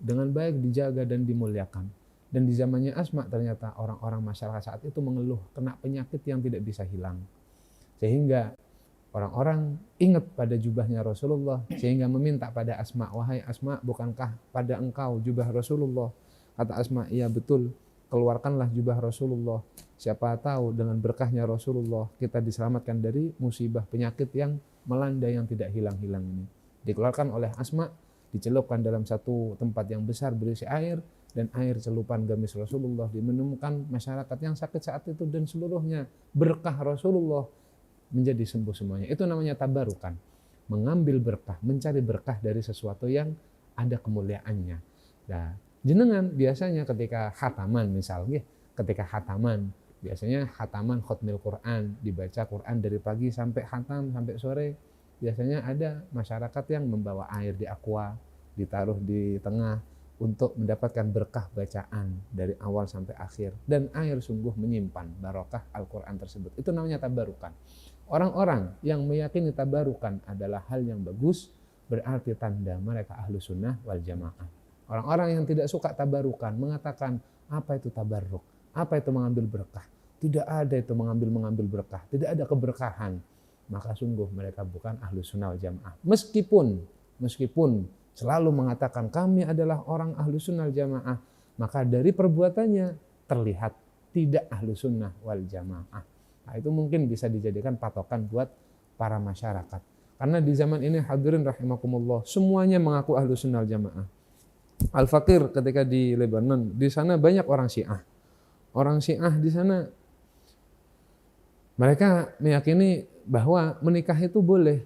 dengan baik, dijaga dan dimuliakan. Dan di zamannya Asma ternyata orang-orang masyarakat saat itu mengeluh kena penyakit yang tidak bisa hilang. Sehingga orang-orang ingat pada jubahnya Rasulullah, sehingga meminta pada Asma, "Wahai Asma, bukankah pada engkau jubah Rasulullah?" Kata Asma, "Iya betul, keluarkanlah jubah Rasulullah. Siapa tahu dengan berkahnya Rasulullah kita diselamatkan dari musibah penyakit yang melanda yang tidak hilang-hilang ini." Dikeluarkan oleh Asma, dicelupkan dalam satu tempat yang besar berisi air, dan air celupan gamis Rasulullah diminumkan masyarakat yang sakit saat itu, dan seluruhnya berkah Rasulullah menjadi sembuh semuanya. Itu namanya tabarukan, mengambil berkah, mencari berkah dari sesuatu yang ada kemuliaannya. Nah, jenengan biasanya ketika khataman misalnya, biasanya khataman khutmil Quran, dibaca Quran dari pagi sampai khatam sampai sore. Biasanya ada masyarakat yang membawa air di aqua, ditaruh di tengah untuk mendapatkan berkah bacaan dari awal sampai akhir, dan air sungguh menyimpan barokah Al-Quran tersebut. Itu namanya tabarukan. Orang-orang yang meyakini tabarukan adalah hal yang bagus, berarti tanda mereka ahlu sunnah wal jamaah. Orang-orang yang tidak suka tabarukan mengatakan, apa itu tabarruk? Apa itu mengambil berkah? Tidak ada itu mengambil berkah, tidak ada keberkahan. Maka sungguh mereka bukan ahlu sunnah wal jamaah. Meskipun selalu mengatakan kami adalah orang ahlu sunnah wal jamaah, maka dari perbuatannya terlihat tidak ahlu sunnah wal jamaah. Nah, itu mungkin bisa dijadikan patokan buat para masyarakat. Karena di zaman ini hadirin rahimakumullah, semuanya mengaku ahlu sunnah wal jamaah. Al-Fakir ketika di Lebanon, di sana banyak orang Syiah. Orang Syiah di sana mereka meyakini bahwa menikah itu boleh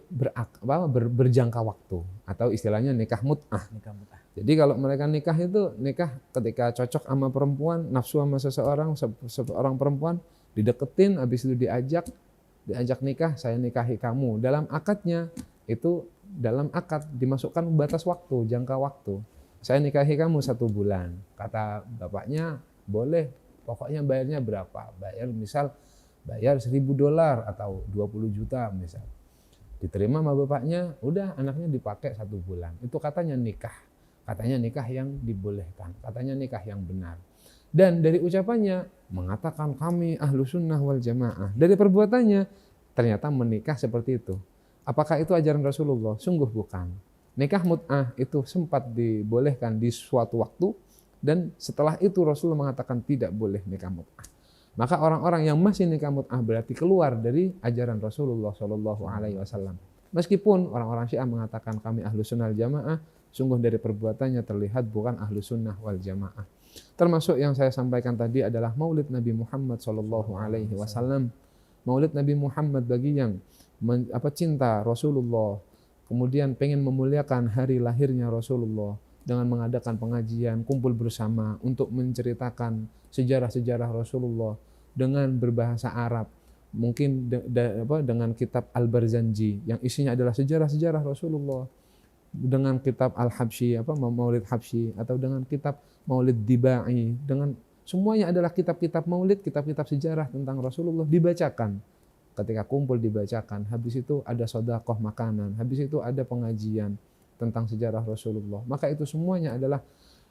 berjangka waktu, atau istilahnya nikah mut'ah. Jadi kalau mereka nikah itu nikah ketika cocok sama perempuan, nafsu sama seorang perempuan, dideketin, habis itu diajak nikah, saya nikahi kamu. Dalam akadnya itu, dalam akad dimasukkan batas waktu, jangka waktu. Saya nikahi kamu 1 bulan. Kata bapaknya, boleh, pokoknya bayarnya berapa? Bayar $1.000 atau 20 juta misal. Diterima sama bapaknya, udah anaknya dipakai 1 bulan. Itu katanya nikah. Katanya nikah yang dibolehkan. Katanya nikah yang benar. Dan dari ucapannya mengatakan kami ahlu sunnah wal jamaah. Dari perbuatannya ternyata menikah seperti itu. Apakah itu ajaran Rasulullah? Sungguh bukan. Nikah mut'ah itu sempat dibolehkan di suatu waktu, dan setelah itu Rasulullah mengatakan tidak boleh nikah mut'ah. Maka orang-orang yang masih nikah mut'ah berarti keluar dari ajaran Rasulullah SAW. Meskipun orang-orang Syiah mengatakan kami ahlu sunnah wal jamaah, sungguh dari perbuatannya terlihat bukan ahlu sunnah wal jamaah. Termasuk yang saya sampaikan tadi adalah Maulid Nabi Muhammad SAW. Maulid Nabi Muhammad bagi yang cinta Rasulullah, kemudian pengen memuliakan hari lahirnya Rasulullah dengan mengadakan pengajian, kumpul bersama untuk menceritakan sejarah-sejarah Rasulullah dengan berbahasa Arab. Mungkin dengan kitab Al-Barzanji yang isinya adalah sejarah-sejarah Rasulullah, dengan kitab Al-Habsyi, Maulid Habsyi, atau dengan kitab Maulid Dibai, dengan semuanya adalah kitab-kitab maulid, kitab-kitab sejarah tentang Rasulullah dibacakan. Ketika kumpul dibacakan, habis itu ada sedekah makanan, habis itu ada pengajian tentang sejarah Rasulullah. Maka itu semuanya adalah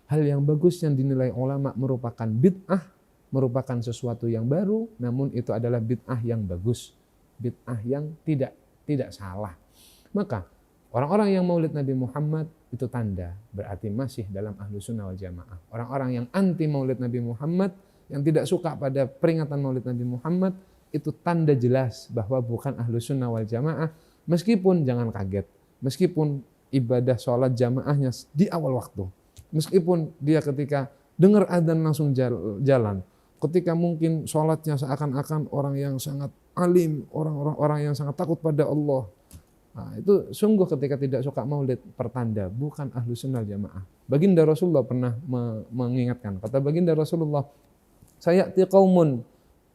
hal yang bagus yang dinilai ulama merupakan bid'ah, merupakan sesuatu yang baru, namun itu adalah bid'ah yang bagus, bid'ah yang tidak salah. Maka orang-orang yang maulid Nabi Muhammad itu tanda berarti masih dalam ahlu sunnah wal jamaah. Orang-orang yang anti maulid Nabi Muhammad, yang tidak suka pada peringatan maulid Nabi Muhammad, itu tanda jelas bahwa bukan ahlu sunnah wal jamaah. Meskipun jangan kaget, meskipun ibadah sholat jamaahnya di awal waktu, meskipun dia ketika dengar adzan langsung jalan, ketika mungkin sholatnya seakan-akan orang yang sangat alim, orang yang sangat takut pada Allah. Nah, itu sungguh ketika tidak suka maulid pertanda bukan ahlu sunnah jamaah. Baginda Rasulullah pernah mengingatkan, kata baginda Rasulullah, sayati qaumun,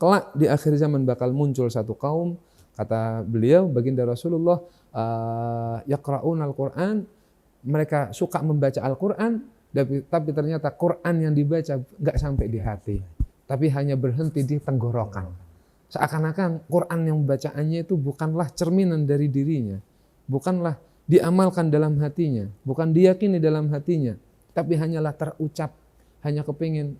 kelak di akhir zaman bakal muncul satu kaum, kata beliau baginda Rasulullah, yaqra'un al-Qur'an, mereka suka membaca Al-Qur'an, tapi ternyata Qur'an yang dibaca nggak sampai di hati, tapi hanya berhenti di tenggorokan. Seakan-akan Qur'an yang bacaannya itu bukanlah cerminan dari dirinya, bukanlah diamalkan dalam hatinya, bukan diyakini dalam hatinya, tapi hanyalah terucap, hanya kepingin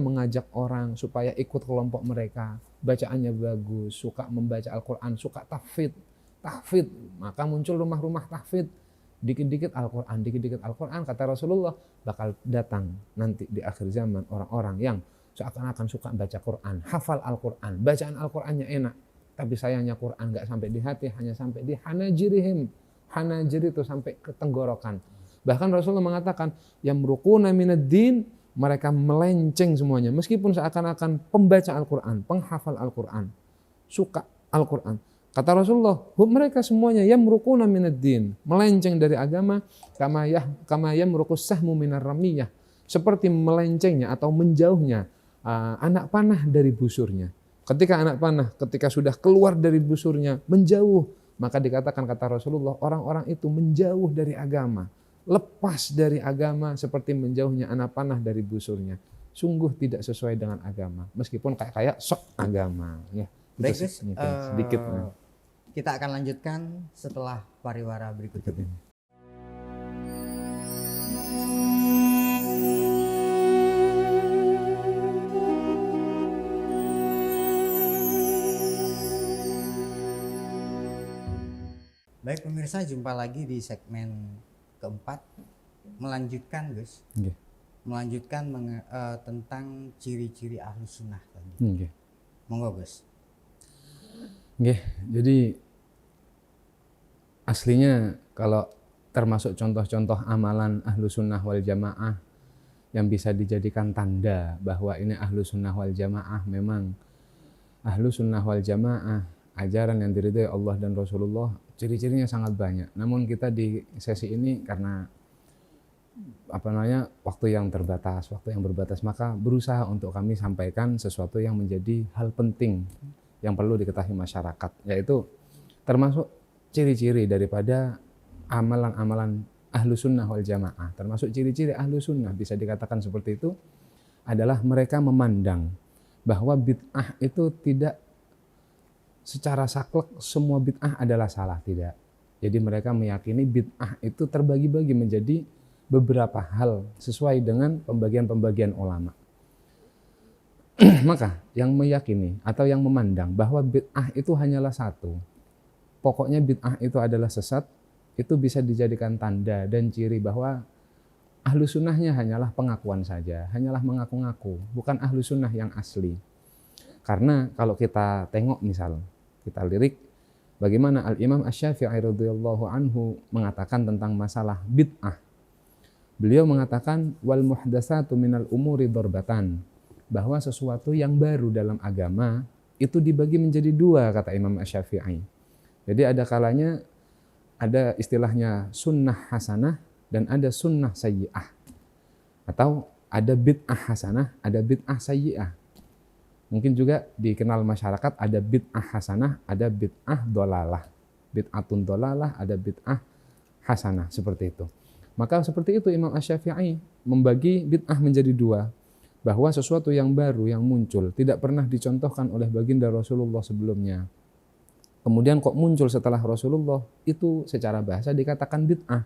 mengajak orang supaya ikut kelompok mereka, bacaannya bagus, suka membaca Al-Qur'an, suka tahfidz, maka muncul rumah-rumah tahfidz, dikit-dikit Al-Qur'an, dikit-dikit Al-Qur'an. Kata Rasulullah, bakal datang nanti di akhir zaman orang-orang yang seakan-akan suka baca Qur'an, hafal Al-Qur'an, bacaan Al-Qur'annya enak, tapi sayangnya Qur'an nggak sampai di hati, hanya sampai di hanajirihim. Hanajir itu sampai ke tenggorokan. Bahkan Rasulullah mengatakan, yamruquna minad-din, mereka melenceng semuanya, meskipun seakan-akan pembaca Al-Qur'an, penghafal Al-Qur'an, suka Al-Qur'an. Kata Rasulullah, mereka semuanya yamruquna minad-din, melenceng dari agama, kama yamruqus sahmu minar ramiyah, seperti melencengnya atau menjauhnya anak panah dari busurnya. Ketika anak panah, ketika sudah keluar dari busurnya, menjauh, maka dikatakan, kata Rasulullah, orang-orang itu menjauh dari agama, lepas dari agama seperti menjauhnya anak panah dari busurnya. Sungguh tidak sesuai dengan agama, meskipun kayak sok agama. Ya, baik Gus, sedikit. Kita akan lanjutkan setelah pariwara berikut ini. Baik pemirsa, jumpa lagi di segmen keempat, melanjutkan Gus, melanjutkan tentang ciri-ciri ahlu sunnah tadi. Monggo Gus. Jadi aslinya kalau termasuk contoh-contoh amalan ahlu sunnah wal jamaah yang bisa dijadikan tanda bahwa ini ahlu sunnah wal jamaah, memang ahlu sunnah wal jamaah, ajaran yang diridhai Allah dan Rasulullah, ciri-cirinya sangat banyak. Namun kita di sesi ini karena waktu yang terbatas, waktu yang berbatas, maka berusaha untuk kami sampaikan sesuatu yang menjadi hal penting yang perlu diketahui masyarakat, yaitu termasuk ciri-ciri daripada amalan-amalan ahlu sunnah wal jamaah. Termasuk ciri-ciri ahlu sunnah bisa dikatakan seperti itu adalah mereka memandang bahwa bid'ah itu tidak secara saklek semua bid'ah adalah salah, tidak. Jadi mereka meyakini bid'ah itu terbagi-bagi menjadi beberapa hal sesuai dengan pembagian-pembagian ulama. Maka yang meyakini atau yang memandang bahwa bid'ah itu hanyalah satu, pokoknya bid'ah itu adalah sesat, itu bisa dijadikan tanda dan ciri bahwa ahlu sunnahnya hanyalah pengakuan saja, hanyalah mengaku-ngaku, bukan ahlu sunnah yang asli. Karena kalau kita tengok misal, kita lirik bagaimana Al-Imam Asy-Syafi'i radhiyallahu anhu mengatakan tentang masalah bid'ah. Beliau mengatakan wal muhdatsatu minal umuri darbatan, bahwa sesuatu yang baru dalam agama itu dibagi menjadi dua, kata Imam Asy-Syafi'i. Jadi ada kalanya ada istilahnya sunnah hasanah dan ada sunnah sayyi'ah. Atau ada bid'ah hasanah, ada bid'ah sayyi'ah. Mungkin juga dikenal masyarakat ada bid'ah hasanah, ada bid'ah dolalah. Bid'atun dolalah, ada bid'ah hasanah, seperti itu. Maka seperti itu Imam Asy-Syafi'i membagi bid'ah menjadi dua. Bahwa sesuatu yang baru, yang muncul, tidak pernah dicontohkan oleh baginda Rasulullah sebelumnya. Kemudian kok muncul setelah Rasulullah, itu secara bahasa dikatakan bid'ah.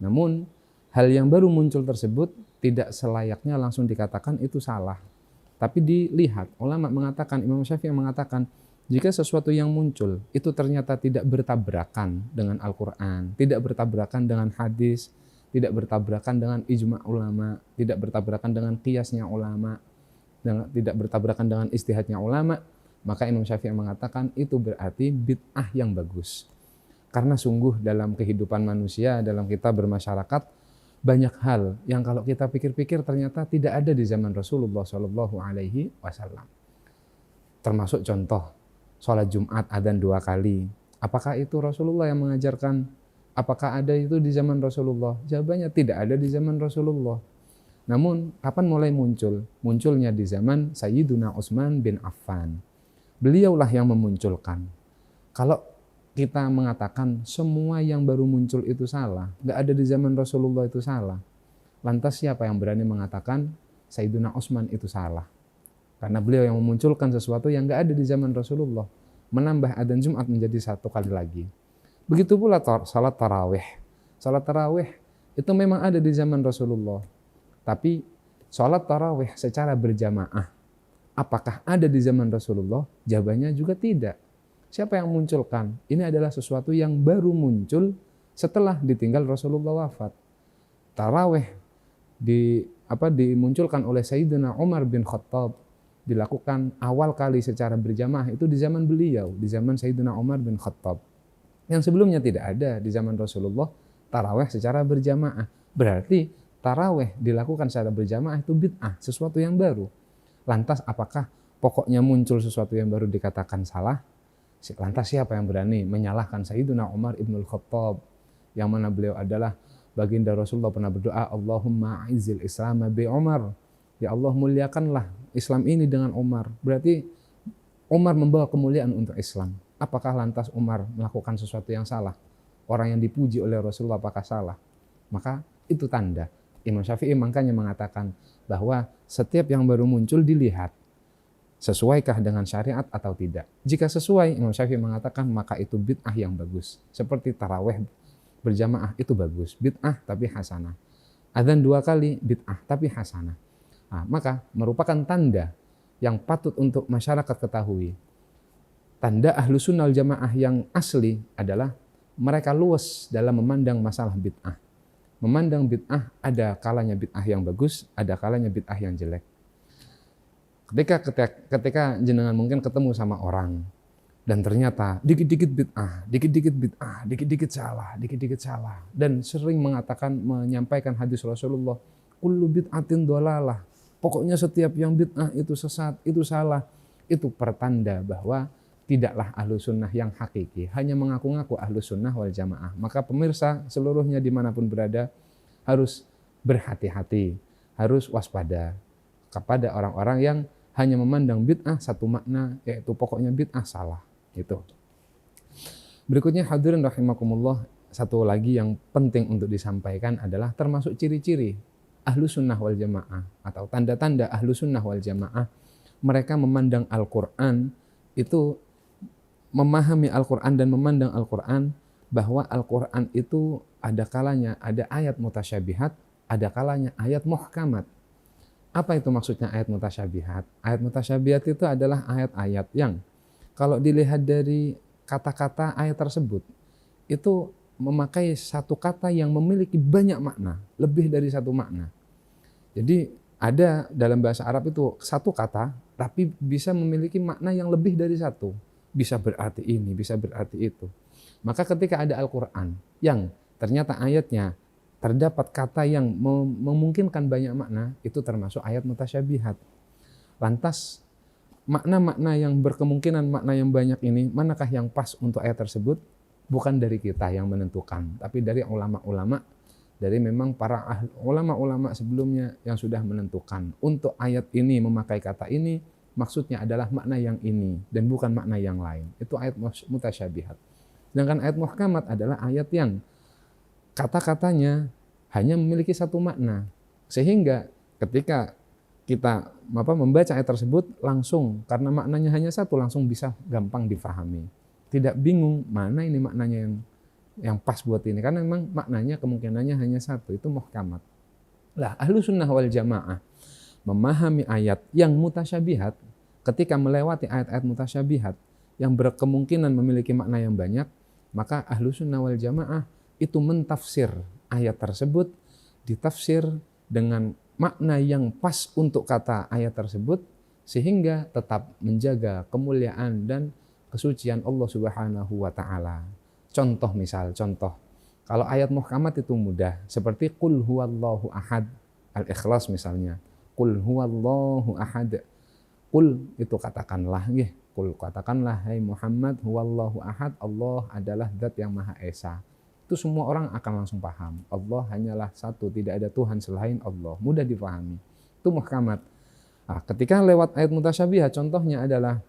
Namun, hal yang baru muncul tersebut tidak selayaknya langsung dikatakan itu salah. Tapi dilihat, ulama mengatakan, Imam Syafi'i mengatakan, jika sesuatu yang muncul itu ternyata tidak bertabrakan dengan Al-Quran, tidak bertabrakan dengan hadis, tidak bertabrakan dengan ijma' ulama, tidak bertabrakan dengan qiyasnya ulama, tidak bertabrakan dengan ijtihadnya ulama, maka Imam Syafi'i mengatakan itu berarti bid'ah yang bagus. Karena sungguh dalam kehidupan manusia, dalam kita bermasyarakat, banyak hal yang kalau kita pikir-pikir ternyata tidak ada di zaman Rasulullah SAW. Termasuk contoh, sholat Jumat adzan 2 kali. Apakah itu Rasulullah yang mengajarkan? Apakah ada itu di zaman Rasulullah? Jawabannya tidak ada di zaman Rasulullah. Namun, kapan mulai muncul? Munculnya di zaman Sayyiduna Utsman bin Affan. Beliaulah yang memunculkan. Kalau kita mengatakan semua yang baru muncul itu salah, nggak ada di zaman Rasulullah itu salah, lantas siapa yang berani mengatakan Sayyiduna Utsman itu salah? Karena beliau yang memunculkan sesuatu yang nggak ada di zaman Rasulullah, menambah adzan Jumat menjadi 1 kali lagi. Begitu pula salat tarawih. Salat tarawih itu memang ada di zaman Rasulullah, tapi salat tarawih secara berjamaah, apakah ada di zaman Rasulullah? Jawabannya juga tidak. Siapa yang munculkan? Ini adalah sesuatu yang baru muncul setelah ditinggal Rasulullah wafat. Tarawih dimunculkan oleh Sayyidina Umar bin Khattab, dilakukan awal kali secara berjamaah itu di zaman beliau, di zaman Sayyidina Umar bin Khattab. Yang sebelumnya tidak ada di zaman Rasulullah tarawih secara berjamaah. Berarti tarawih dilakukan secara berjamaah itu bid'ah, sesuatu yang baru. Lantas apakah pokoknya muncul sesuatu yang baru dikatakan salah? Lantas siapa yang berani menyalahkan Sayyidina Umar ibnul Khattab, yang mana beliau adalah baginda Rasulullah pernah berdoa, Allahumma a'izzil Islam bi Umar, ya Allah muliakanlah Islam ini dengan Umar. Berarti Umar membawa kemuliaan untuk Islam. Apakah lantas Umar melakukan sesuatu yang salah? Orang yang dipuji oleh Rasulullah apakah salah? Maka itu tanda. Imam Syafi'i makanya mengatakan bahwa setiap yang baru muncul dilihat, sesuaikah dengan syariat atau tidak. Jika sesuai, Imam Syafi'i mengatakan maka itu bid'ah yang bagus. Seperti tarawih berjamaah itu bagus, bid'ah tapi hasanah. Adzan 2 kali bid'ah tapi hasanah. Nah, maka merupakan tanda yang patut untuk masyarakat ketahui. Tanda ahlu sunnah wal jamaah yang asli adalah mereka luas dalam memandang masalah bid'ah. Memandang bid'ah, ada kalanya bid'ah yang bagus, ada kalanya bid'ah yang jelek. Ketika jenengan mungkin ketemu sama orang dan ternyata dikit-dikit bid'ah, dikit-dikit salah, dan sering menyampaikan hadis Rasulullah, kullu bid'atin dhalalah. Pokoknya setiap yang bid'ah itu sesat, itu salah. Itu pertanda bahwa tidaklah ahlu sunnah yang hakiki, hanya mengaku-ngaku ahlu sunnah wal jamaah. Maka pemirsa seluruhnya dimanapun berada harus berhati-hati, harus waspada kepada orang-orang yang hanya memandang bid'ah satu makna, yaitu pokoknya bid'ah salah. Gitu. Berikutnya hadirin rahimakumullah, satu lagi yang penting untuk disampaikan adalah termasuk ciri-ciri ahlu sunnah wal jamaah atau tanda-tanda ahlu sunnah wal jamaah. Mereka memandang Al-Quran itu, memahami Al-Quran dan memandang Al-Quran bahwa Al-Quran itu ada kalanya ada ayat mutasyabihat, ada kalanya ayat muhkamat. Apa itu maksudnya ayat mutasyabihat? Ayat mutasyabihat itu adalah ayat-ayat yang kalau dilihat dari kata-kata ayat tersebut, itu memakai satu kata yang memiliki banyak makna, lebih dari satu makna. Jadi ada dalam bahasa Arab itu satu kata, tapi bisa memiliki makna yang lebih dari satu. Bisa berarti ini, bisa berarti itu. Maka ketika ada Al-Quran yang ternyata ayatnya terdapat kata yang memungkinkan banyak makna, itu termasuk ayat mutasyabihat. Lantas makna-makna yang berkemungkinan makna yang banyak ini, manakah yang pas untuk ayat tersebut? Bukan dari kita yang menentukan, tapi dari ulama-ulama, dari memang para ulama-ulama sebelumnya yang sudah menentukan. Untuk ayat ini memakai kata ini, maksudnya adalah makna yang ini, dan bukan makna yang lain. Itu ayat mutasyabihat. Sedangkan ayat muhkamat adalah ayat yang kata-katanya hanya memiliki satu makna. Sehingga ketika kita membaca ayat tersebut langsung, karena maknanya hanya satu, langsung bisa gampang difahami. Tidak bingung mana ini maknanya yang pas buat ini, karena memang maknanya kemungkinannya hanya satu, itu muhkamat. Lah, Ahlussunnah wal Jamaah memahami ayat yang mutasyabihat, ketika melewati ayat-ayat mutasyabihat yang berkemungkinan memiliki makna yang banyak, maka Ahlussunnah wal Jamaah itu mentafsir ayat tersebut, ditafsir dengan makna yang pas untuk kata ayat tersebut, sehingga tetap menjaga kemuliaan dan kesucian Allah Subhanahu wa Ta'ala. Contoh, kalau ayat muhkamat itu mudah, seperti qul huwallahu ahad, Al-Ikhlas misalnya, qul huwallahu ahad. Qul itu katakanlah, katakanlah hai Muhammad, huwallahu ahad, Allah adalah zat yang maha esa. Itu semua orang akan langsung paham. Allah hanyalah satu, tidak ada Tuhan selain Allah. Mudah dipahami. Itu muhkamat. Nah, ketika lewat ayat mutasyabihat, contohnya adalah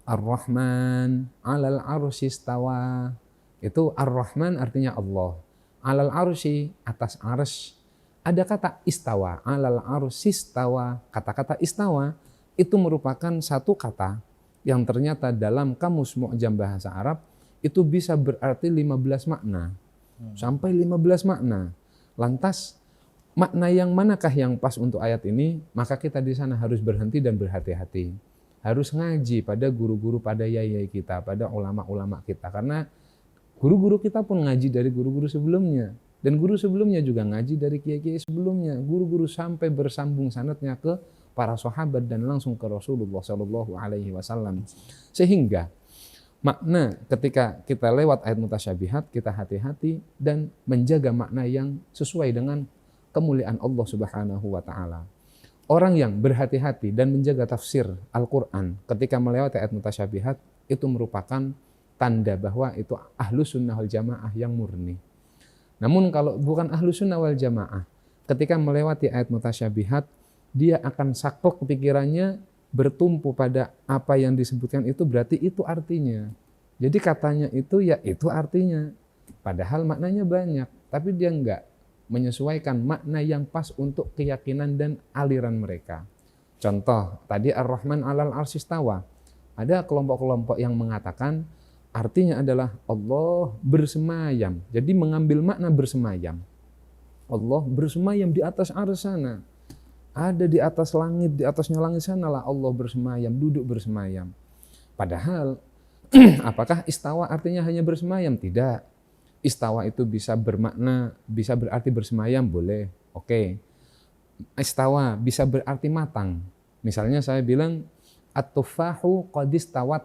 Ar-Rahman 'alal 'arsy istawa. Itu Ar-Rahman artinya Allah. 'Alal 'arsy, atas arsy. Ada kata istawa, 'alal 'arsy istawa. Kata-kata istawa itu merupakan satu kata yang ternyata dalam kamus Mu'jam bahasa Arab itu bisa berarti 15 makna. Sampai 15 makna. Lantas makna yang manakah yang pas untuk ayat ini? Maka kita di sana harus berhenti dan berhati-hati. Harus ngaji pada guru-guru, pada yai-yai kita, pada ulama-ulama kita. Karena guru-guru kita pun ngaji dari guru-guru sebelumnya. Dan guru sebelumnya juga ngaji dari kiai-kiai sebelumnya. Guru-guru sampai bersambung sanadnya ke para sahabat dan langsung ke Rasulullah SAW. Sehingga makna ketika kita lewat ayat mutasyabihat, kita hati-hati dan menjaga makna yang sesuai dengan kemuliaan Allah Subhanahu wa Ta'ala. Orang yang berhati-hati dan menjaga tafsir Al-Quran ketika melewati ayat mutasyabihat, itu merupakan tanda bahwa itu Ahlussunnah wal Jamaah yang murni. Namun kalau bukan Ahlussunnah wal Jamaah, ketika melewati ayat mutasyabihat, dia akan saklek pikirannya, bertumpu pada apa yang disebutkan itu, berarti itu artinya. Jadi katanya itu ya itu artinya. Padahal maknanya banyak, tapi dia enggak menyesuaikan makna yang pas untuk keyakinan dan aliran mereka. Contoh, tadi Ar-Rahman 'alal 'arsy istawa. Ada kelompok-kelompok yang mengatakan artinya adalah Allah bersemayam. Jadi mengambil makna bersemayam. Allah bersemayam di atas arsy sana. Ada di atas langit, di atasnya langit sanalah Allah bersemayam, duduk bersemayam. Padahal apakah istawa artinya hanya bersemayam? Tidak. Istawa itu bisa bermakna, bisa berarti bersemayam, boleh. Oke. Istawa bisa berarti matang. Misalnya saya bilang at-tufahu qad istawat.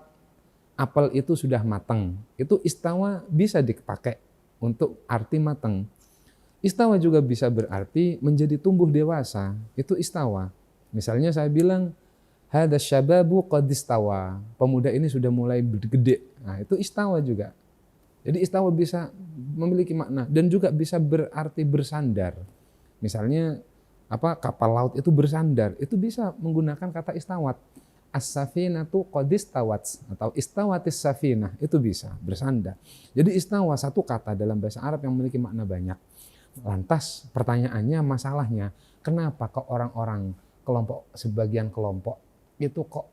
Apel itu sudah matang. Itu istawa bisa dipakai untuk arti matang. Istawa juga bisa berarti menjadi tumbuh dewasa. Itu istawa. Misalnya saya bilang hadza syababu qad istawa. Pemuda ini sudah mulai gede. Nah, itu istawa juga. Jadi istawa bisa memiliki makna dan juga bisa berarti bersandar. Misalnya kapal laut itu bersandar, itu bisa menggunakan kata istawat. As-safinatu qad istawat atau istawatis safinah, itu bisa bersandar. Jadi istawa satu kata dalam bahasa Arab yang memiliki makna banyak. Lantas pertanyaannya, masalahnya, kenapa kok orang-orang sebagian kelompok itu kok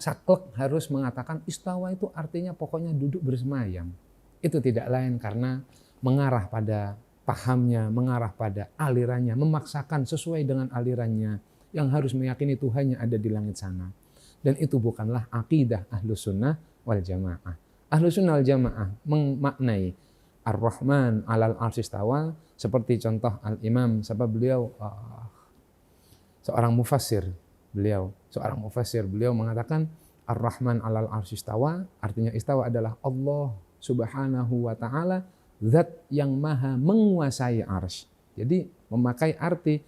saklek harus mengatakan istawa itu artinya pokoknya duduk bersemayam. Itu tidak lain karena mengarah pada pahamnya, mengarah pada alirannya, memaksakan sesuai dengan alirannya yang harus meyakini Tuhannya ada di langit sana. Dan itu bukanlah akidah Ahlussunnah wal Jamaah. Ahlussunnah wal Jamaah memaknai Ar-Rahman 'alal 'arsy istawa seperti contoh Al-Imam beliau seorang mufassir. Beliau mengatakan Ar-Rahman 'alal 'arsy istawa, artinya istawa adalah Allah Subhanahu wa taala, zat yang maha menguasai arsy. Jadi memakai arti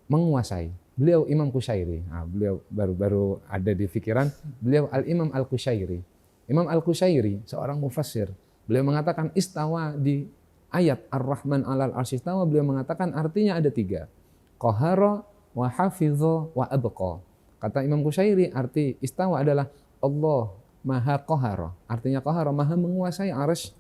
menguasai. Beliau Imam Qushairi. Beliau baru ada di pikiran beliau Al-Imam Al-Qushairi. Imam Al-Qushairi seorang mufassir. Beliau mengatakan istawa di ayat Ar-Rahman 'alal 'arsy istawa, beliau mengatakan artinya ada 3. Qahara wa hafidha wa abqa. Kata Imam Qushairi arti istawa adalah Allah maha qahara. Artinya qahara maha menguasai arsy.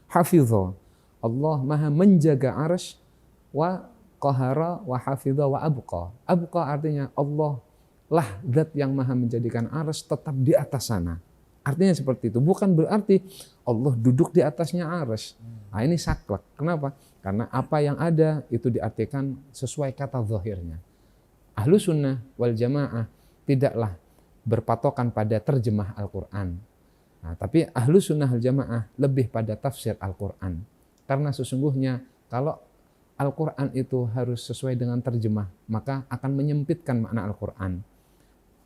Hafidha, Allah maha menjaga arsy. Wa qahara wa hafidha wa abqa. Abqa artinya Allah lah zat yang maha menjadikan arsy tetap di atas sana. Artinya seperti itu. Bukan berarti Allah duduk di atasnya arsy. Nah, ini saklek. Kenapa? Karena apa yang ada itu diartikan sesuai kata zahirnya. Ahlussunnah wal Jamaah tidaklah berpatokan pada terjemah Al-Quran. Nah, tapi Ahlussunnah wal Jamaah lebih pada tafsir Al-Quran. Karena sesungguhnya kalau Al-Quran itu harus sesuai dengan terjemah, maka akan menyempitkan makna Al-Quran.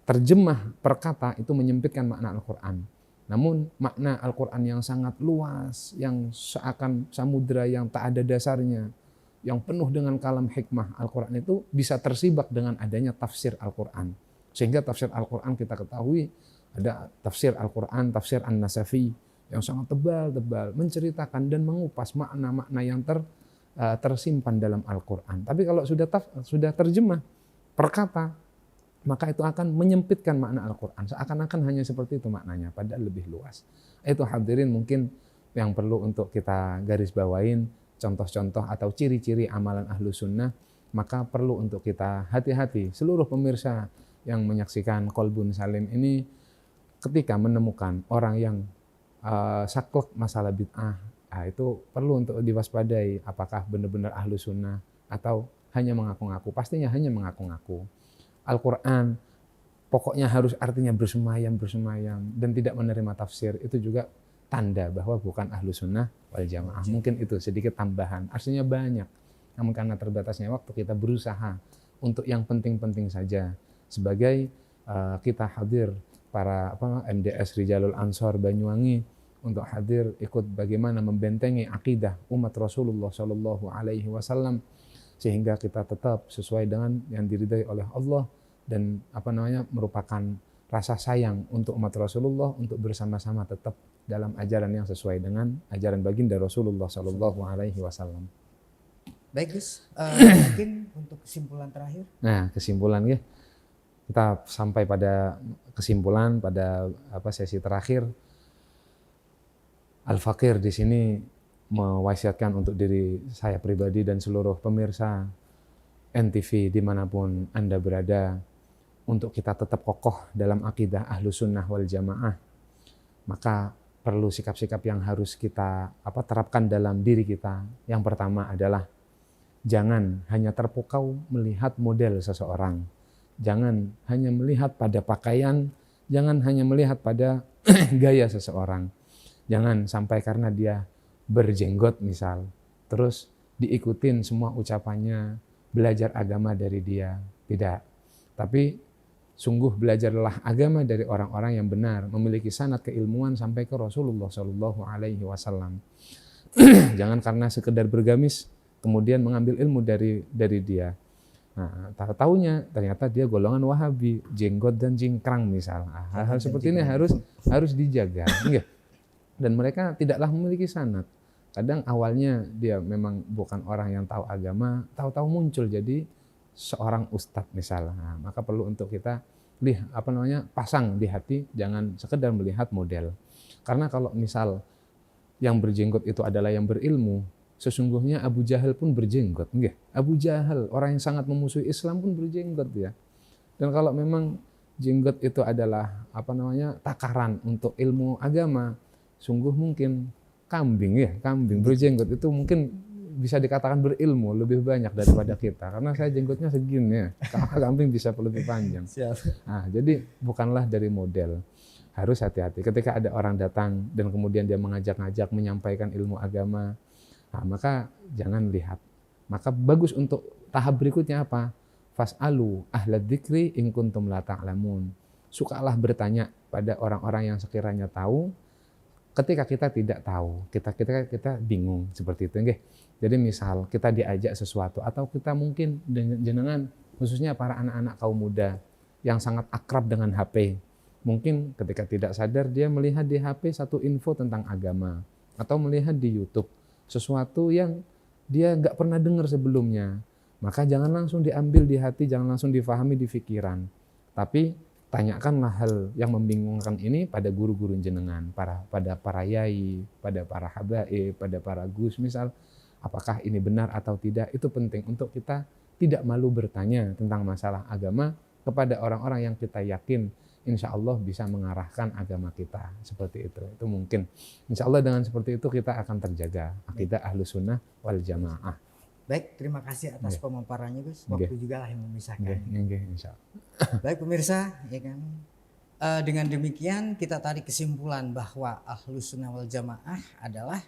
Terjemah perkata itu menyempitkan makna Al-Quran. Namun makna Al-Quran yang sangat luas, yang seakan samudra yang tak ada dasarnya, yang penuh dengan kalam hikmah Al-Quran itu bisa tersibak dengan adanya tafsir Al-Quran. Sehingga tafsir Al-Quran kita ketahui ada tafsir Al-Quran, tafsir An-Nasafi yang sangat tebal-tebal menceritakan dan mengupas makna-makna yang tersimpan dalam Al-Quran. Tapi kalau sudah terjemah perkata, maka itu akan menyempitkan makna Al-Quran. Seakan-akan hanya seperti itu maknanya, padahal lebih luas. Itu hadirin mungkin yang perlu untuk kita garis bawain, contoh-contoh atau ciri-ciri amalan Ahlussunnah, maka perlu untuk kita hati-hati. Seluruh pemirsa yang menyaksikan Qalbun Salim ini ketika menemukan orang yang saklek masalah bid'ah, itu perlu untuk diwaspadai apakah benar-benar Ahlussunnah atau hanya mengaku-ngaku. Pastinya hanya mengaku-ngaku. Al-Quran pokoknya harus artinya bersemayam dan tidak menerima tafsir, itu juga tanda bahwa bukan Ahlussunnah wal Jamaah. Mungkin itu sedikit tambahan, artinya banyak, namun karena terbatasnya waktu kita berusaha untuk yang penting-penting saja. Sebagai kita hadir para MDS Rijalul Ansor Banyuwangi untuk hadir ikut bagaimana membentengi akidah umat Rasulullah Shallallahu Alaihi Wasallam sehingga kita tetap sesuai dengan yang diridai oleh Allah dan merupakan rasa sayang untuk umat Rasulullah untuk bersama-sama tetap dalam ajaran yang sesuai dengan ajaran baginda Rasulullah Shallallahu Alaihi Wasallam. Baik Gus, mungkin untuk kesimpulan terakhir. Nah, kesimpulan ya, kita sampai pada kesimpulan pada sesi terakhir. Al-Fakir di sini mewasiatkan untuk diri saya pribadi dan seluruh pemirsa NTV dimanapun Anda berada, untuk kita tetap kokoh dalam akidah Ahlussunnah wal Jamaah. Maka perlu sikap-sikap yang harus kita terapkan dalam diri kita. Yang pertama adalah jangan hanya terpukau melihat model seseorang. Jangan hanya melihat pada pakaian, jangan hanya melihat pada gaya seseorang. Jangan sampai karena dia berjenggot misal, terus diikutin semua ucapannya, belajar agama dari dia. Tidak. Tapi sungguh belajarlah agama dari orang-orang yang benar, memiliki sanad keilmuan sampai ke Rasulullah Shallallahu Alaihi Wasallam. Jangan karena sekedar bergamis kemudian mengambil ilmu dari dia. Nah, tahu-taunya ternyata dia golongan Wahabi, jenggot dan cingkrang misal. Hal-hal seperti ini harus dijaga. Dan mereka tidaklah memiliki sanad. Kadang awalnya dia memang bukan orang yang tahu agama, tahu-tahu muncul jadi seorang ustadz misalnya. Nah, maka perlu untuk kita pasang di hati, jangan sekedar melihat model. Karena kalau misal yang berjenggot itu adalah yang berilmu, sesungguhnya Abu Jahal pun berjenggot. Abu Jahal, orang yang sangat memusuhi Islam pun berjenggot ya. Dan kalau memang jenggot itu adalah takaran untuk ilmu agama, sungguh mungkin kambing berjenggot itu mungkin bisa dikatakan berilmu lebih banyak daripada kita, karena saya jenggotnya segini ya, kambing bisa lebih panjang. Nah, jadi bukanlah dari model. harus hati-hati. Ketika ada orang datang dan kemudian dia mengajak-ngajak menyampaikan ilmu agama, nah, maka jangan lihat. Maka bagus untuk tahap berikutnya apa? Fas'alu ahla dzikri in kuntum la ta'lamun. Sukalah bertanya pada orang-orang yang sekiranya tahu ketika kita tidak tahu, kita bingung seperti itu nggih. Jadi misal kita diajak sesuatu atau kita mungkin jenengan khususnya para anak-anak kaum muda yang sangat akrab dengan HP. Mungkin ketika tidak sadar dia melihat di HP satu info tentang agama atau melihat di YouTube sesuatu yang dia nggak pernah dengar sebelumnya. Maka jangan langsung diambil di hati, jangan langsung difahami di pikiran. Tapi tanyakanlah hal yang membingungkan ini pada guru-guru jenengan, pada para yai, pada para habaib, pada para gus misal, apakah ini benar atau tidak. Itu penting untuk kita tidak malu bertanya tentang masalah agama kepada orang-orang yang kita yakin insya Allah bisa mengarahkan agama kita. Seperti itu mungkin. Insya Allah dengan seperti itu kita akan terjaga akidah Ahlus Sunnah wal Jamaah. Baik, terima kasih atas pemaparannya Gus. Waktu juga lah yang memisahkan. Insya Allah. Baik pemirsa, ya kan. Dengan demikian kita tarik kesimpulan bahwa Ahlus Sunnah wal Jamaah adalah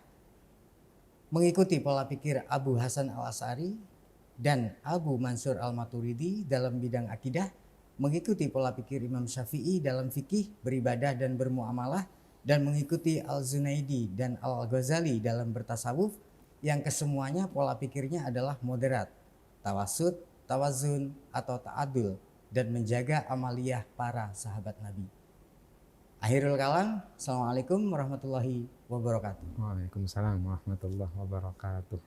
mengikuti pola pikir Abu Hasan al-Asy'ari dan Abu Mansur al-Maturidi dalam bidang akidah, mengikuti pola pikir Imam Syafi'i dalam fikih, beribadah dan bermuamalah, dan mengikuti Al-Zunaidi dan Al-Ghazali dalam bertasawuf, yang kesemuanya pola pikirnya adalah moderat, tawasud, tawazun atau ta'adul, dan menjaga amaliyah para sahabat Nabi. Akhirul kalam, Assalamualaikum warahmatullahi wabarakatuh. Waalaikumsalam warahmatullahi wabarakatuh.